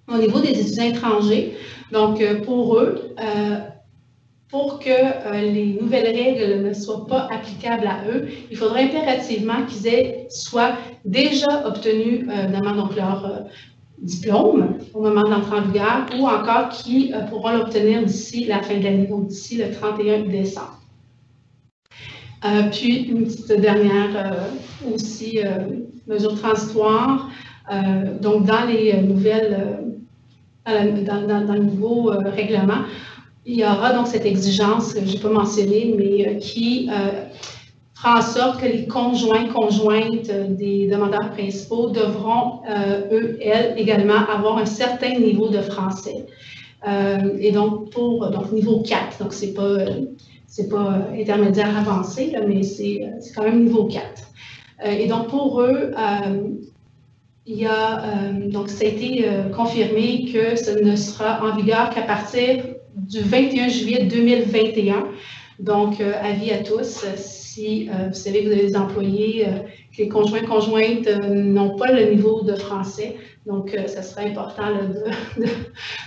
Au niveau des étudiants étrangers, donc pour eux, pour que les nouvelles règles ne soient pas applicables à eux, il faudrait impérativement qu'ils aient soit déjà obtenu donc leur diplôme au moment de l'entrée en vigueur ou encore qui pourront l'obtenir d'ici la fin de l'année, donc d'ici le 31 décembre. Puis une petite dernière aussi mesure transitoire, donc dans les nouvelles, dans le nouveau règlement, il y aura donc cette exigence que je n'ai pas mentionnée, mais qui fera en sorte que les conjointes des demandeurs principaux devront, elles, également avoir un certain niveau de français. Et donc, donc niveau 4, donc c'est pas intermédiaire avancé, là, mais c'est quand même niveau 4. Et donc, pour eux, il y a, donc ça a été confirmé que ça ne sera en vigueur qu'à partir du 21 juillet 2021. Donc, avis à tous, si vous savez que vous avez des employés, que les conjointes n'ont pas le niveau de français, donc ça serait important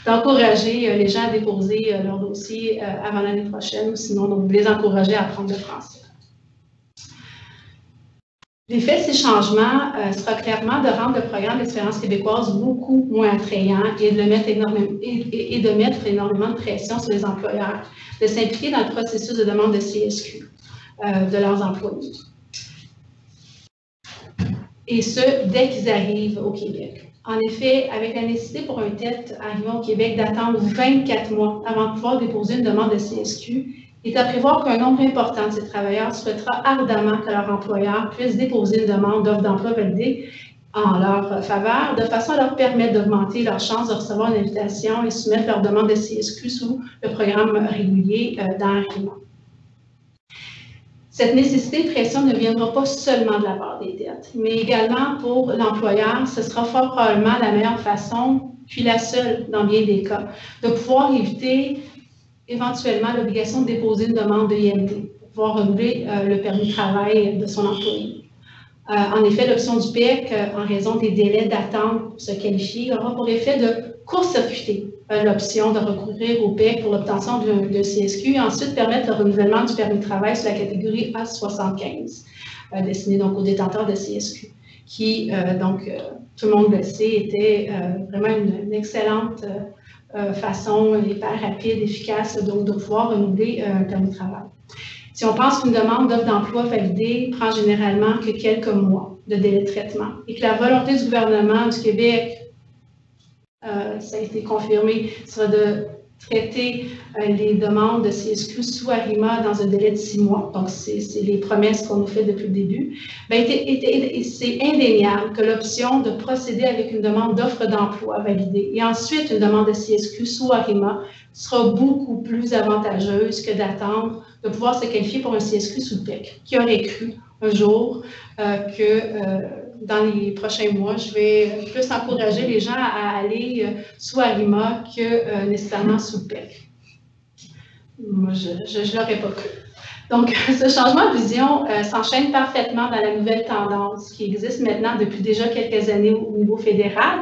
d'encourager les gens à déposer leur dossier avant l'année prochaine, ou sinon donc, les encourager à apprendre le français. L'effet de ces changements sera clairement de rendre le programme d'expérience québécoise beaucoup moins attrayant et de mettre énormément de pression sur les employeurs, de s'impliquer dans le processus de demande de CSQ de leurs employés. Et ce, dès qu'ils arrivent au Québec. En effet, avec la nécessité pour un TET arrivant au Québec d'attendre 24 mois avant de pouvoir déposer une demande de CSQ, il est à prévoir qu'un nombre important de ces travailleurs souhaitera ardemment que leur employeur puisse déposer une demande d'offre d'emploi validée en leur faveur, de façon à leur permettre d'augmenter leurs chances de recevoir une invitation et soumettre leur demande de CSQ sous le programme régulier d'enracinement. Cette nécessité de pression ne viendra pas seulement de la part des dettes, mais également pour l'employeur, ce sera fort probablement la meilleure façon, puis la seule dans bien des cas, de pouvoir éviter éventuellement l'obligation de déposer une demande de IMT pour pouvoir renouveler le permis de travail de son employé. En effet, l'option du PEC, en raison des délais d'attente pour se qualifier, aura pour effet de court-circuiter l'option de recourir au PEC pour l'obtention de CSQ et ensuite permettre le renouvellement du permis de travail sur la catégorie A75, destiné donc aux détenteurs de CSQ, qui, tout le monde le sait, était vraiment une excellente façon hyper rapide, efficace donc, de pouvoir renouveler un permis de travail. Si on pense qu'une demande d'offre d'emploi validée prend généralement que quelques mois de délai de traitement et que la volonté du gouvernement du Québec, ça a été confirmé, sera de traiter les demandes de CSQ sous ARIMA dans un délai de 6 mois. Donc, c'est les promesses qu'on nous fait depuis le début. C'est indéniable que l'option de procéder avec une demande d'offre d'emploi validée et ensuite une demande de CSQ sous ARIMA sera beaucoup plus avantageuse que d'attendre de pouvoir se qualifier pour un CSQ sous le PEC. Qui aurait cru un jour dans les prochains mois, je vais plus encourager les gens à aller sous ARIMA que nécessairement sous le PEC. Moi, je ne l'aurais pas cru. Donc, ce changement de vision s'enchaîne parfaitement dans la nouvelle tendance qui existe maintenant depuis déjà quelques années au niveau fédéral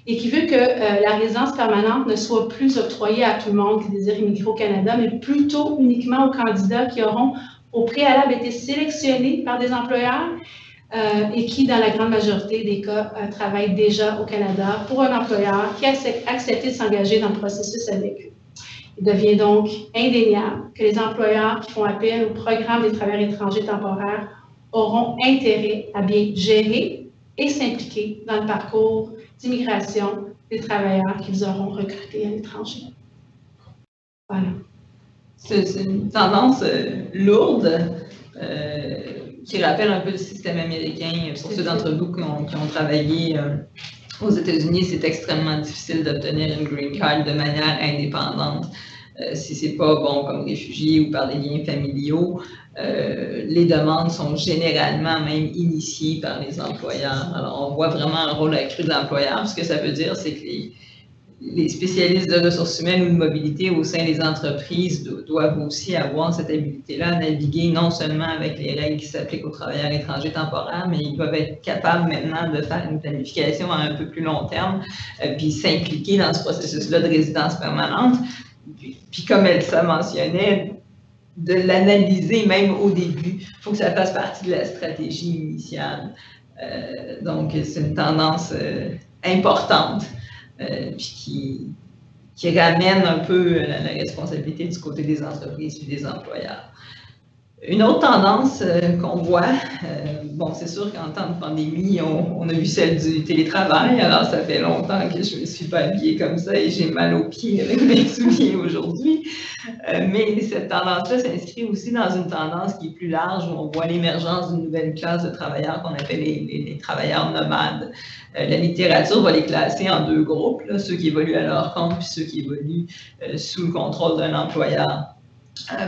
et qui veut que la résidence permanente ne soit plus octroyée à tout le monde qui désire immigrer au Canada, mais plutôt uniquement aux candidats qui auront au préalable été sélectionnés par des employeurs et qui, dans la grande majorité des cas, travaillent déjà au Canada pour un employeur qui a accepté de s'engager dans le processus avec eux. Il devient donc indéniable que les employeurs qui font appel au programme des travailleurs étrangers temporaires auront intérêt à bien gérer et s'impliquer dans le parcours d'immigration des travailleurs qu'ils auront recrutés à l'étranger. Voilà. C'est une tendance lourde qui rappelle un peu le système américain. Pour ceux d'entre vous qui ont travaillé aux États-Unis, c'est extrêmement difficile d'obtenir une green card de manière indépendante. Si ce n'est pas bon comme réfugié ou par des liens familiaux, les demandes sont généralement même initiées par les employeurs. Alors, on voit vraiment un rôle accru de l'employeur. Ce que ça veut dire, c'est que les spécialistes de ressources humaines ou de mobilité au sein des entreprises doivent aussi avoir cette habilité-là à naviguer non seulement avec les règles qui s'appliquent aux travailleurs étrangers temporaires, mais ils doivent être capables maintenant de faire une planification à un peu plus long terme, puis s'impliquer dans ce processus-là de résidence permanente. Puis comme Elsa mentionnait, de l'analyser même au début. Il faut que ça fasse partie de la stratégie initiale. Donc, c'est une tendance importante. Puis qui ramène un peu la responsabilité du côté des entreprises et des employeurs. Une autre tendance qu'on voit, bon, c'est sûr qu'en temps de pandémie, on a vu celle du télétravail, alors ça fait longtemps que je ne me suis pas habillée comme ça et j'ai mal aux pieds avec mes souliers aujourd'hui. Mais cette tendance-là s'inscrit aussi dans une tendance qui est plus large, où on voit l'émergence d'une nouvelle classe de travailleurs qu'on appelle les travailleurs nomades. La littérature va les classer en 2 groupes, là, ceux qui évoluent à leur compte puis ceux qui évoluent sous le contrôle d'un employeur.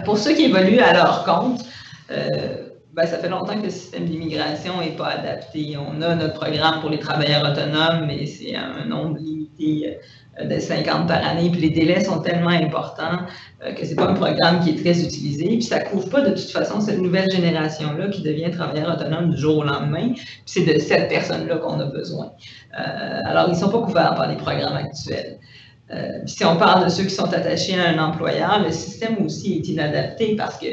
Pour ceux qui évoluent à leur compte, ça fait longtemps que le système d'immigration n'est pas adapté. On a notre programme pour les travailleurs autonomes, mais c'est un nombre limité de 50 par année, puis les délais sont tellement importants que ce n'est pas un programme qui est très utilisé, puis ça ne couvre pas de toute façon cette nouvelle génération-là qui devient travailleur autonome du jour au lendemain, puis c'est de cette personne-là qu'on a besoin. Alors, ils ne sont pas couverts par les programmes actuels. Si on parle de ceux qui sont attachés à un employeur, le système aussi est inadapté parce que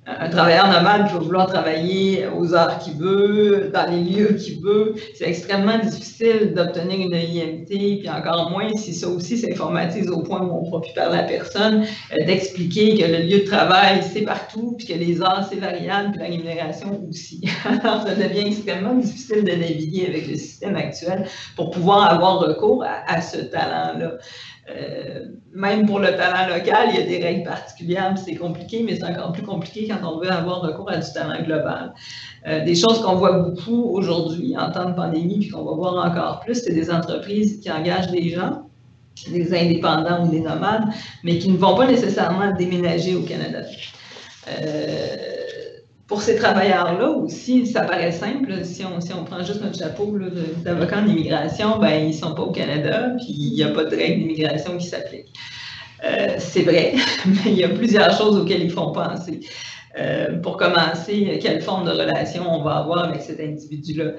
un travailleur nomade qui va vouloir travailler aux heures qu'il veut, dans les lieux qu'il veut, c'est extrêmement difficile d'obtenir une IMT, puis encore moins si ça aussi s'informatise au point où on ne pourra plus parler à personne, d'expliquer que le lieu de travail, c'est partout, puis que les heures, c'est variable, puis la rémunération aussi. Alors, ça devient extrêmement difficile de naviguer avec le système actuel pour pouvoir avoir recours à ce talent-là. Même pour le talent local, il y a des règles particulières, c'est compliqué, mais c'est encore plus compliqué quand on veut avoir recours à du talent global. Des choses qu'on voit beaucoup aujourd'hui en temps de pandémie, puis qu'on va voir encore plus, c'est des entreprises qui engagent des gens, des indépendants ou des nomades, mais qui ne vont pas nécessairement déménager au Canada. pour ces travailleurs-là aussi, ça paraît simple. Si on prend juste notre chapeau d'avocat en immigration, ben, ils ne sont pas au Canada, puis il n'y a pas de règles d'immigration qui s'appliquent. C'est vrai, mais il y a plusieurs choses auxquelles ils font penser. Pour commencer, quelle forme de relation on va avoir avec cet individu-là?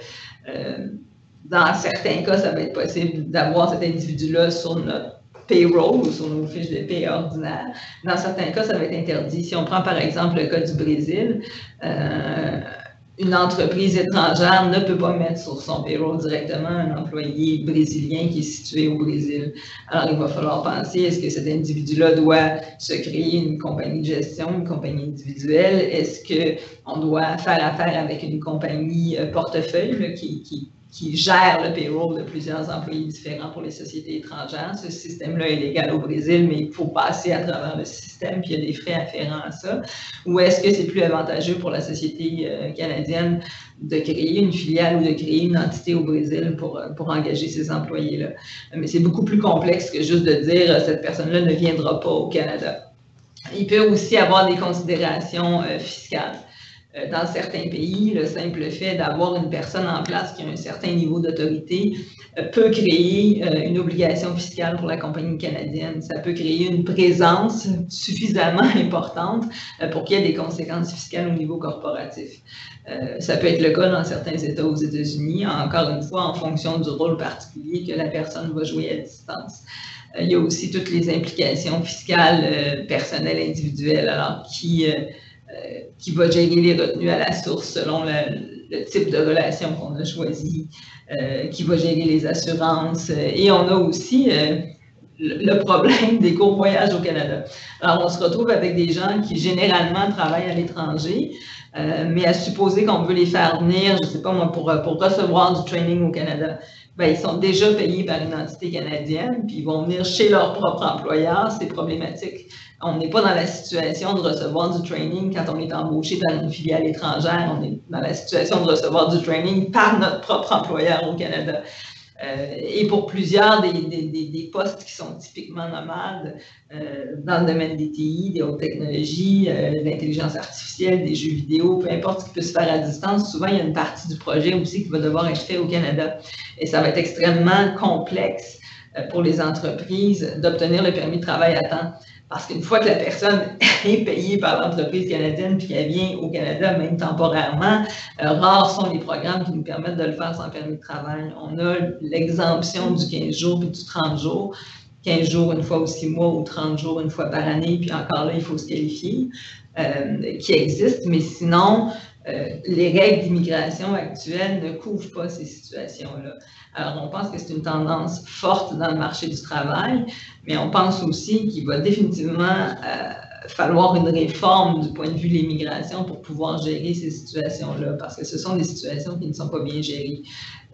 Dans certains cas, ça va être possible d'avoir cet individu-là sur notre payroll ou sur nos fiches de paie ordinaires. Dans certains cas, ça va être interdit. Si on prend par exemple le cas du Brésil, une entreprise étrangère ne peut pas mettre sur son payroll directement un employé brésilien qui est situé au Brésil. Alors, il va falloir penser, est-ce que cet individu-là doit se créer une compagnie de gestion, une compagnie individuelle? Est-ce qu'on doit faire affaire avec une compagnie portefeuille là, qui gère le payroll de plusieurs employés différents pour les sociétés étrangères? Ce système-là est légal au Brésil, mais il faut passer à travers le système, puis il y a des frais afférents à ça. Ou est-ce que c'est plus avantageux pour la société canadienne de créer une filiale ou de créer une entité au Brésil pour engager ces employés-là? Mais c'est beaucoup plus complexe que juste de dire cette personne-là ne viendra pas au Canada. Il peut aussi avoir des considérations fiscales. Dans certains pays, le simple fait d'avoir une personne en place qui a un certain niveau d'autorité peut créer une obligation fiscale pour la compagnie canadienne. Ça peut créer une présence suffisamment importante pour qu'il y ait des conséquences fiscales au niveau corporatif. Ça peut être le cas dans certains États aux États-Unis, encore une fois, en fonction du rôle particulier que la personne va jouer à distance. Il y a aussi toutes les implications fiscales personnelles individuelles, alors qui va gérer les retenues à la source selon le type de relation qu'on a choisi, qui va gérer les assurances. Et on a aussi le problème des courts voyages au Canada. Alors, on se retrouve avec des gens qui généralement travaillent à l'étranger, mais à supposer qu'on veut les faire venir, je ne sais pas moi, pour recevoir du training au Canada. Ben, ils sont déjà payés par une entité canadienne, puis ils vont venir chez leur propre employeur, c'est problématique. On n'est pas dans la situation de recevoir du training quand on est embauché par une filiale étrangère, on est dans la situation de recevoir du training par notre propre employeur au Canada. Et pour plusieurs des postes qui sont typiquement nomades dans le domaine des TI, des hautes technologies, de l'intelligence artificielle, des jeux vidéo, peu importe ce qui peut se faire à distance, souvent il y a une partie du projet aussi qui va devoir être fait au Canada. Et ça va être extrêmement complexe pour les entreprises d'obtenir le permis de travail à temps. Parce qu'une fois que la personne est payée par l'entreprise canadienne puis qu'elle vient au Canada, même temporairement, rares sont les programmes qui nous permettent de le faire sans permis de travail. On a l'exemption du 15 jours puis du 30 jours. 15 jours une fois aux 6 mois ou 30 jours une fois par année, puis encore là, il faut se qualifier, qui existent. Mais sinon, les règles d'immigration actuelles ne couvrent pas ces situations-là. Alors, on pense que c'est une tendance forte dans le marché du travail, mais on pense aussi qu'il va définitivement falloir une réforme du point de vue de l'immigration pour pouvoir gérer ces situations-là, parce que ce sont des situations qui ne sont pas bien gérées.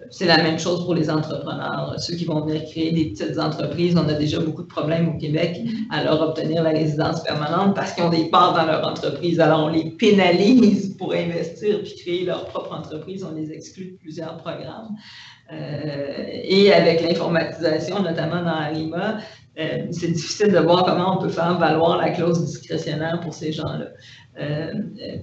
C'est la même chose pour les entrepreneurs. Ceux qui vont venir créer des petites entreprises, on a déjà beaucoup de problèmes au Québec à leur obtenir la résidence permanente parce qu'ils ont des parts dans leur entreprise. Alors, on les pénalise pour investir puis créer leur propre entreprise. On les exclut de plusieurs programmes. Et avec l'informatisation, notamment dans Arima, c'est difficile de voir comment on peut faire valoir la clause discrétionnaire pour ces gens-là.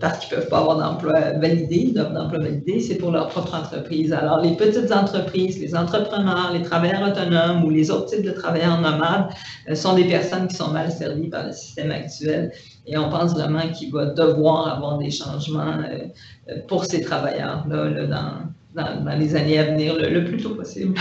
Parce qu'ils ne peuvent pas avoir d'emploi validé, d'offre d'emploi validé, c'est pour leur propre entreprise. Alors, les petites entreprises, les entrepreneurs, les travailleurs autonomes ou les autres types de travailleurs nomades sont des personnes qui sont mal servies par le système actuel. Et on pense vraiment qu'il va devoir avoir des changements pour ces travailleurs-là dans les années à venir, le plus tôt possible.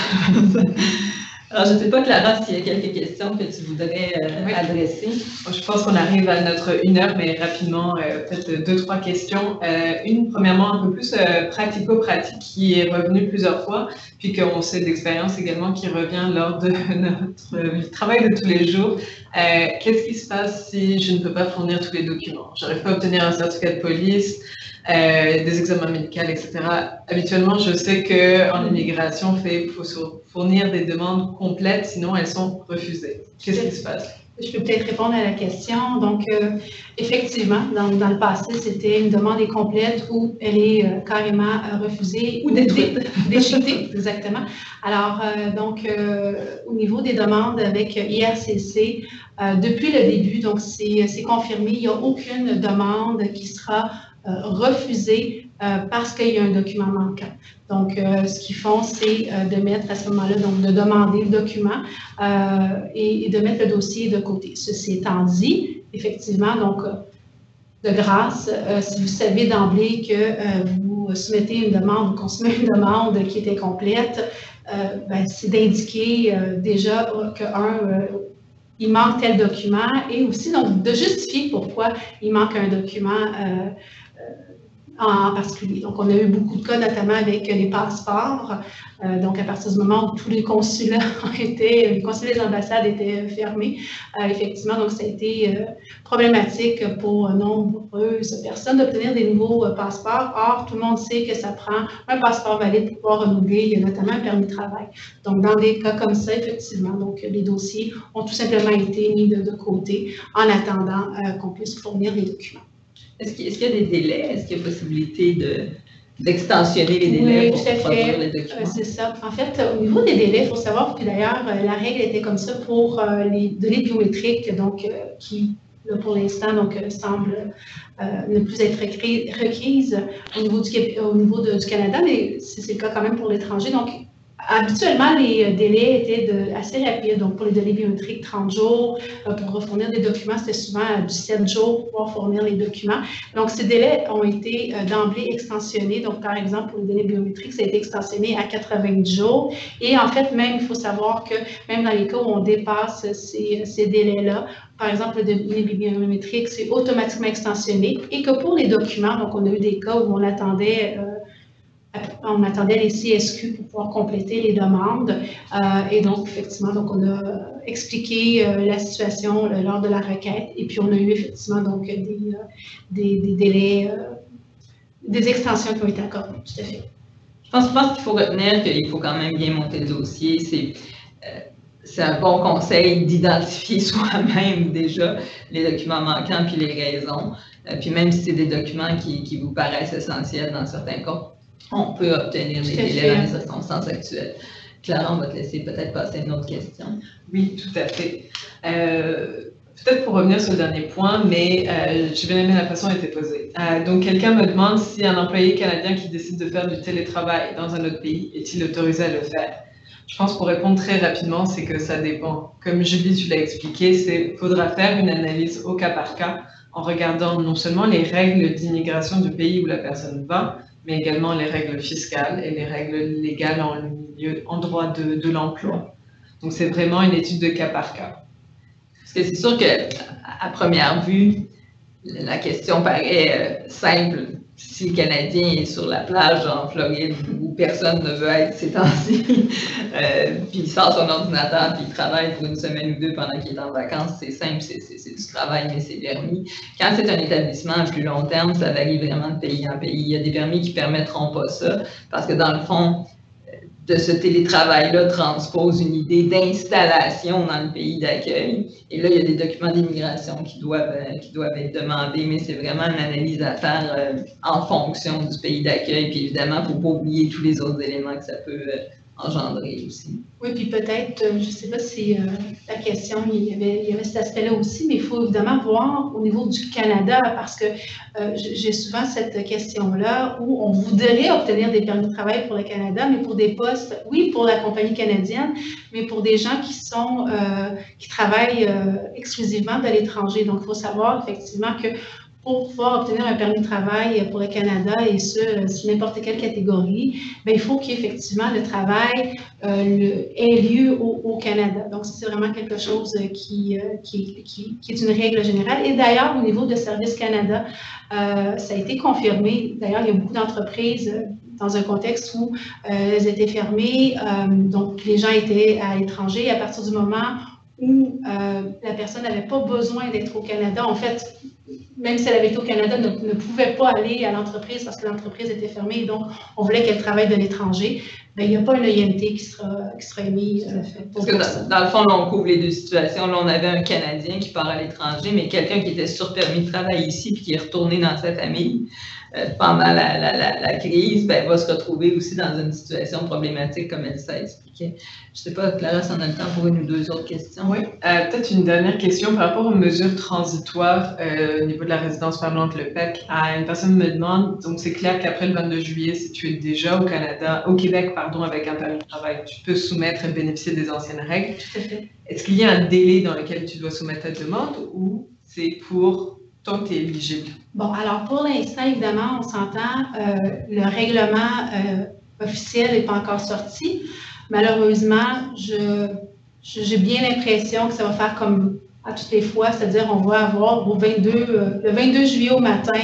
Alors, je ne sais pas, Clara, s'il y a quelques questions que tu voudrais adresser. Je pense qu'on arrive à notre 1 heure, mais rapidement, peut-être 2-3 questions. Une, premièrement, un peu plus pratico-pratique, qui est revenue plusieurs fois, puis qu'on sait d'expérience également qui revient lors de notre travail de tous les jours. Qu'est-ce qui se passe si je ne peux pas fournir tous les documents? Je n'arrive pas à obtenir un certificat de police, des examens médicaux, etc. Habituellement, je sais qu'en immigration, il faut fournir des demandes complètes, sinon elles sont refusées. Qu'est-ce qui se passe? Je peux peut-être répondre à la question. Donc, effectivement, dans le passé, c'était une demande incomplète ou elle est carrément refusée ou déchiquetée, exactement. Alors, au niveau des demandes avec IRCC, depuis le début, donc c'est confirmé, il n'y a aucune demande qui sera refusés parce qu'il y a un document manquant. Donc, ce qu'ils font, c'est de mettre à ce moment-là, donc de demander le document et de mettre le dossier de côté. Ceci étant dit, effectivement, donc, de grâce, si vous savez d'emblée que vous soumettez une demande ou qu'on soumet une demande qui est incomplète, c'est d'indiquer déjà il manque tel document et aussi donc de justifier pourquoi il manque un document en particulier. Donc, on a eu beaucoup de cas, notamment avec les passeports. Donc, à partir du moment où tous les consulats les consulats des ambassades étaient fermés, effectivement, donc ça a été problématique pour nombreuses personnes d'obtenir des nouveaux passeports. Or, tout le monde sait que ça prend un passeport valide pour pouvoir renouveler. Il y a notamment un permis de travail. Donc, dans des cas comme ça, effectivement, donc les dossiers ont tout simplement été mis de côté en attendant qu'on puisse fournir les documents. Est-ce qu'il y a des délais? Est-ce qu'il y a possibilité d'extensionner les délais pour produire les documents? C'est ça. En fait, au niveau des délais, il faut savoir que d'ailleurs, la règle était comme ça pour les données biométriques, donc qui, là, pour l'instant, donc semble ne plus être requise au niveau du Canada, mais c'est le cas quand même pour l'étranger. Donc, habituellement, les délais étaient assez rapides. Donc, pour les données biométriques, 30 jours. Pour fournir des documents, c'était souvent 17 jours pour pouvoir fournir les documents. Donc, ces délais ont été d'emblée extensionnés. Donc, par exemple, pour les données biométriques, ça a été extensionné à 90 jours. Et en fait, même, il faut savoir que même dans les cas où on dépasse ces délais-là, par exemple, les données biométriques, c'est automatiquement extensionné. Et que pour les documents, donc, on a eu des cas où on attendait les CSQ pour pouvoir compléter les demandes. Et donc, effectivement, donc on a expliqué la situation lors de la requête. Et puis, on a eu effectivement donc des délais, des extensions qui ont été accordées, tout à fait. Je pense qu'il faut retenir qu'il faut quand même bien monter le dossier. C'est un bon conseil d'identifier soi-même déjà les documents manquants puis les raisons. Puis même si c'est des documents qui vous paraissent essentiels dans certains cas, on peut obtenir des délais dans les circonstances actuelles. Clara, on va te laisser peut-être passer à une autre question. Oui, tout à fait. Peut-être pour revenir sur le dernier point, mais j'ai bien aimé la façon dont elle était posée. Donc, quelqu'un me demande si un employé canadien qui décide de faire du télétravail dans un autre pays est-il autorisé à le faire? Je pense pour répondre très rapidement, c'est que ça dépend. Comme Julie, tu l'as expliqué, il faudra faire une analyse au cas par cas en regardant non seulement les règles d'immigration du pays où la personne va, mais également les règles fiscales et les règles légales en droit de l'emploi. Donc, c'est vraiment une étude de cas par cas. Parce que c'est sûr qu'à première vue, la question paraît simple. Si le Canadien est sur la plage en Floride où personne ne veut être ces temps-ci, puis il sort son ordinateur puis il travaille pour une semaine ou deux pendant qu'il est en vacances, c'est simple, c'est du travail, mais c'est permis. Quand c'est un établissement à plus long terme, ça varie vraiment de pays en pays. Il y a des permis qui ne permettront pas ça, parce que dans le fond, de ce télétravail-là transpose une idée d'installation dans le pays d'accueil. Et là, il y a des documents d'immigration qui doivent être demandés, mais c'est vraiment une analyse à faire en fonction du pays d'accueil. Puis évidemment, il ne faut pas oublier tous les autres éléments que ça peut engendrer aussi. Oui, puis peut-être, je ne sais pas si la question, il y avait cet aspect-là aussi, mais il faut évidemment voir au niveau du Canada, parce que j'ai souvent cette question-là où on voudrait obtenir des permis de travail pour le Canada, mais pour des postes, oui, pour la compagnie canadienne, mais pour des gens qui travaillent exclusivement de l'étranger. Donc, il faut savoir effectivement que pour pouvoir obtenir un permis de travail pour le Canada, et ce, sur n'importe quelle catégorie, bien, il faut qu'effectivement le travail ait lieu au Canada. Donc, c'est vraiment quelque chose qui est une règle générale. Et d'ailleurs, au niveau de Service Canada, ça a été confirmé. D'ailleurs, il y a beaucoup d'entreprises dans un contexte où elles étaient fermées, donc les gens étaient à l'étranger. À partir du moment où la personne n'avait pas besoin d'être au Canada, en fait, même si elle avait été au Canada, ne pouvait pas aller à l'entreprise parce que l'entreprise était fermée, et donc on voulait qu'elle travaille de l'étranger, bien, il n'y a pas une EIMT qui sera émise. Parce que dans le fond, là, on couvre les deux situations. Là, on avait un Canadien qui part à l'étranger, mais quelqu'un qui était sur permis de travail ici puis qui est retourné dans sa famille. pendant la crise, ben, va se retrouver aussi dans une situation problématique comme elle s'est expliquée. Je ne sais pas, Clara, si on a le temps pour une ou deux autres questions. Oui, peut-être une dernière question par rapport aux mesures transitoires au niveau de la résidence permanente, le PEC. Une personne me demande, donc c'est clair qu'après le 22 juillet, si tu es déjà au Québec, avec un permis de travail, tu peux soumettre et bénéficier des anciennes règles. Tout à fait. Est-ce qu'il y a un délai dans lequel tu dois soumettre ta demande ou c'est pour tant que tu es éligible? Bon, alors pour l'instant, évidemment, on s'entend, le règlement officiel n'est pas encore sorti. Malheureusement, j'ai bien l'impression que ça va faire comme à toutes les fois, c'est-à-dire on va avoir le 22 juillet au matin,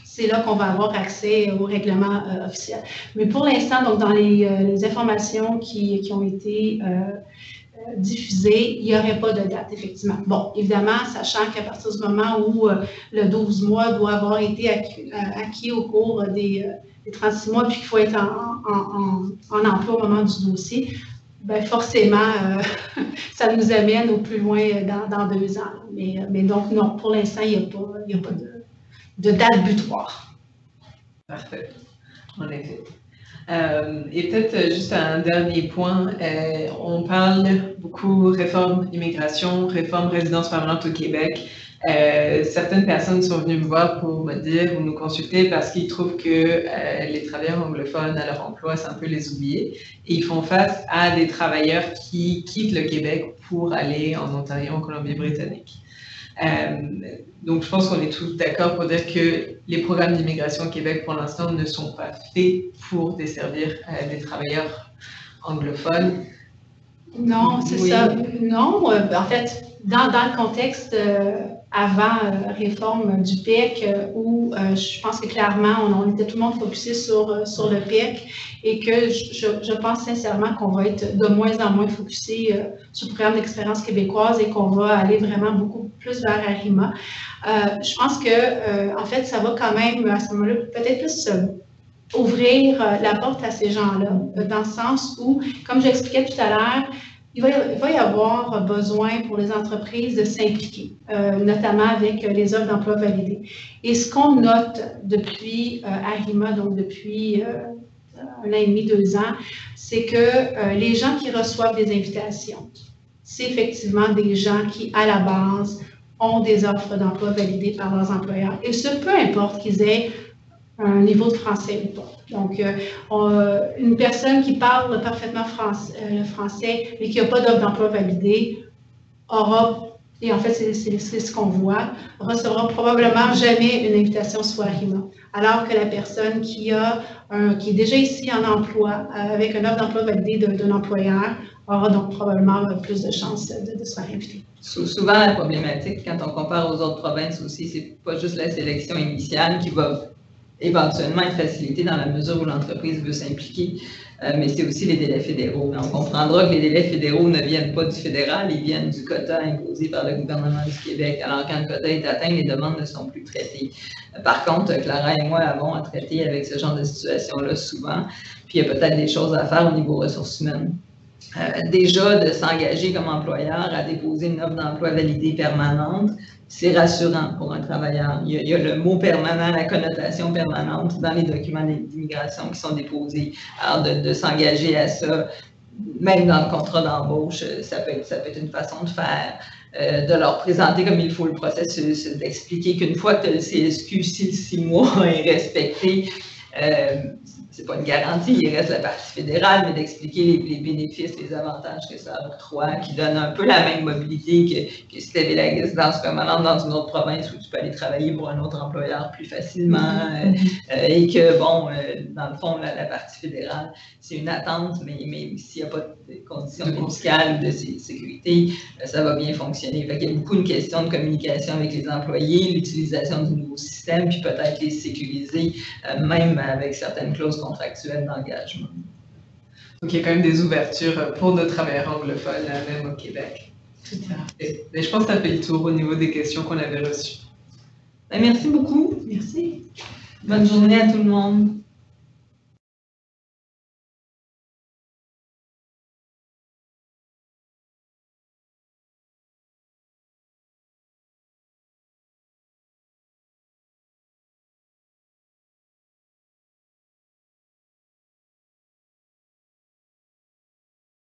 c'est là qu'on va avoir accès au règlement officiel. Mais pour l'instant, donc dans les informations qui ont été diffusées, il n'y aurait pas de date, effectivement. Bon, évidemment, sachant qu'à partir du moment où le 12 mois doit avoir été acquis au cours des 36 mois, puis qu'il faut être en emploi au moment du dossier, bien forcément, ça nous amène au plus loin dans 2 ans. Mais donc, non, pour l'instant, il n'y a pas de date butoir. Parfait, en effet. Et peut-être juste un dernier point, on parle beaucoup réforme immigration, réforme résidence permanente au Québec. Certaines personnes sont venues me voir pour me dire ou nous consulter parce qu'ils trouvent que les travailleurs anglophones à leur emploi, c'est un peu les oubliés. Et ils font face à des travailleurs qui quittent le Québec pour aller en Ontario, en Colombie-Britannique. Donc, je pense qu'on est tous d'accord pour dire que les programmes d'immigration au Québec, pour l'instant, ne sont pas faits pour desservir des travailleurs anglophones. Non, c'est Oui. ça. Non, en fait, dans le contexte avant réforme du PEC, où je pense que clairement, on était tout le monde focusé sur le PEC et que je pense sincèrement qu'on va être de moins en moins focusé sur le programme d'expérience québécoise et qu'on va aller vraiment beaucoup plus vers Arima. Je pense que, en fait, ça va quand même, à ce moment-là, peut-être plus ouvrir la porte à ces gens-là, dans le sens où, comme j'expliquais tout à l'heure, il va y avoir besoin pour les entreprises de s'impliquer, notamment avec les offres d'emploi validées. Et ce qu'on note depuis Arima, donc depuis 1 an et demi, 2 ans, c'est que les gens qui reçoivent des invitations, c'est effectivement des gens qui, à la base, ont des offres d'emploi validées par leurs employeurs. Et ce, peu importe qu'ils aient un niveau de français ou pas. Donc, une personne qui parle parfaitement le français, mais qui n'a pas d'offre d'emploi validée, aura, et en fait, c'est ce qu'on voit, recevra probablement jamais une invitation sur Arima. Alors que la personne qui est déjà ici en emploi, avec une offre d'emploi validée d'un employeur, aura donc probablement plus de chances de se faire inviter. Souvent, la problématique, quand on compare aux autres provinces aussi, c'est pas juste la sélection initiale qui va éventuellement être facilitée dans la mesure où l'entreprise veut s'impliquer, mais c'est aussi les délais fédéraux. On comprendra que les délais fédéraux ne viennent pas du fédéral, ils viennent du quota imposé par le gouvernement du Québec. Alors, quand le quota est atteint, les demandes ne sont plus traitées. Par contre, Clara et moi avons à traiter avec ce genre de situation-là souvent, puis il y a peut-être des choses à faire au niveau ressources humaines. Déjà, de s'engager comme employeur à déposer une offre d'emploi validée permanente, c'est rassurant pour un travailleur. Il y a le mot permanent, la connotation permanente dans les documents d'immigration qui sont déposés. Alors, de s'engager à ça, même dans le contrat d'embauche, ça peut être une façon de faire. De leur présenter comme il faut le processus, d'expliquer qu'une fois que le CSQ, si le 6 mois est respecté, c'est pas une garantie, il reste la partie fédérale, mais d'expliquer les bénéfices, les avantages que ça octroie, qui donne un peu la même mobilité que si tu avais la résidence permanente dans une autre province où tu peux aller travailler pour un autre employeur plus facilement, et que, bon, dans le fond, la partie fédérale, c'est une attente, mais s'il n'y a pas de conditions médicales ou de sécurité, ça va bien fonctionner. Fait qu'il y a beaucoup une question de communication avec les employés, l'utilisation du nouveau système, puis peut-être les sécuriser, même avec certaines clauses contractuelles d'engagement. Donc, il y a quand même des ouvertures pour nos travailleurs anglophones, même au Québec. Tout à fait. Mais je pense que ça fait le tour au niveau des questions qu'on avait reçues. Merci beaucoup. Merci. Bonne journée à tout le monde.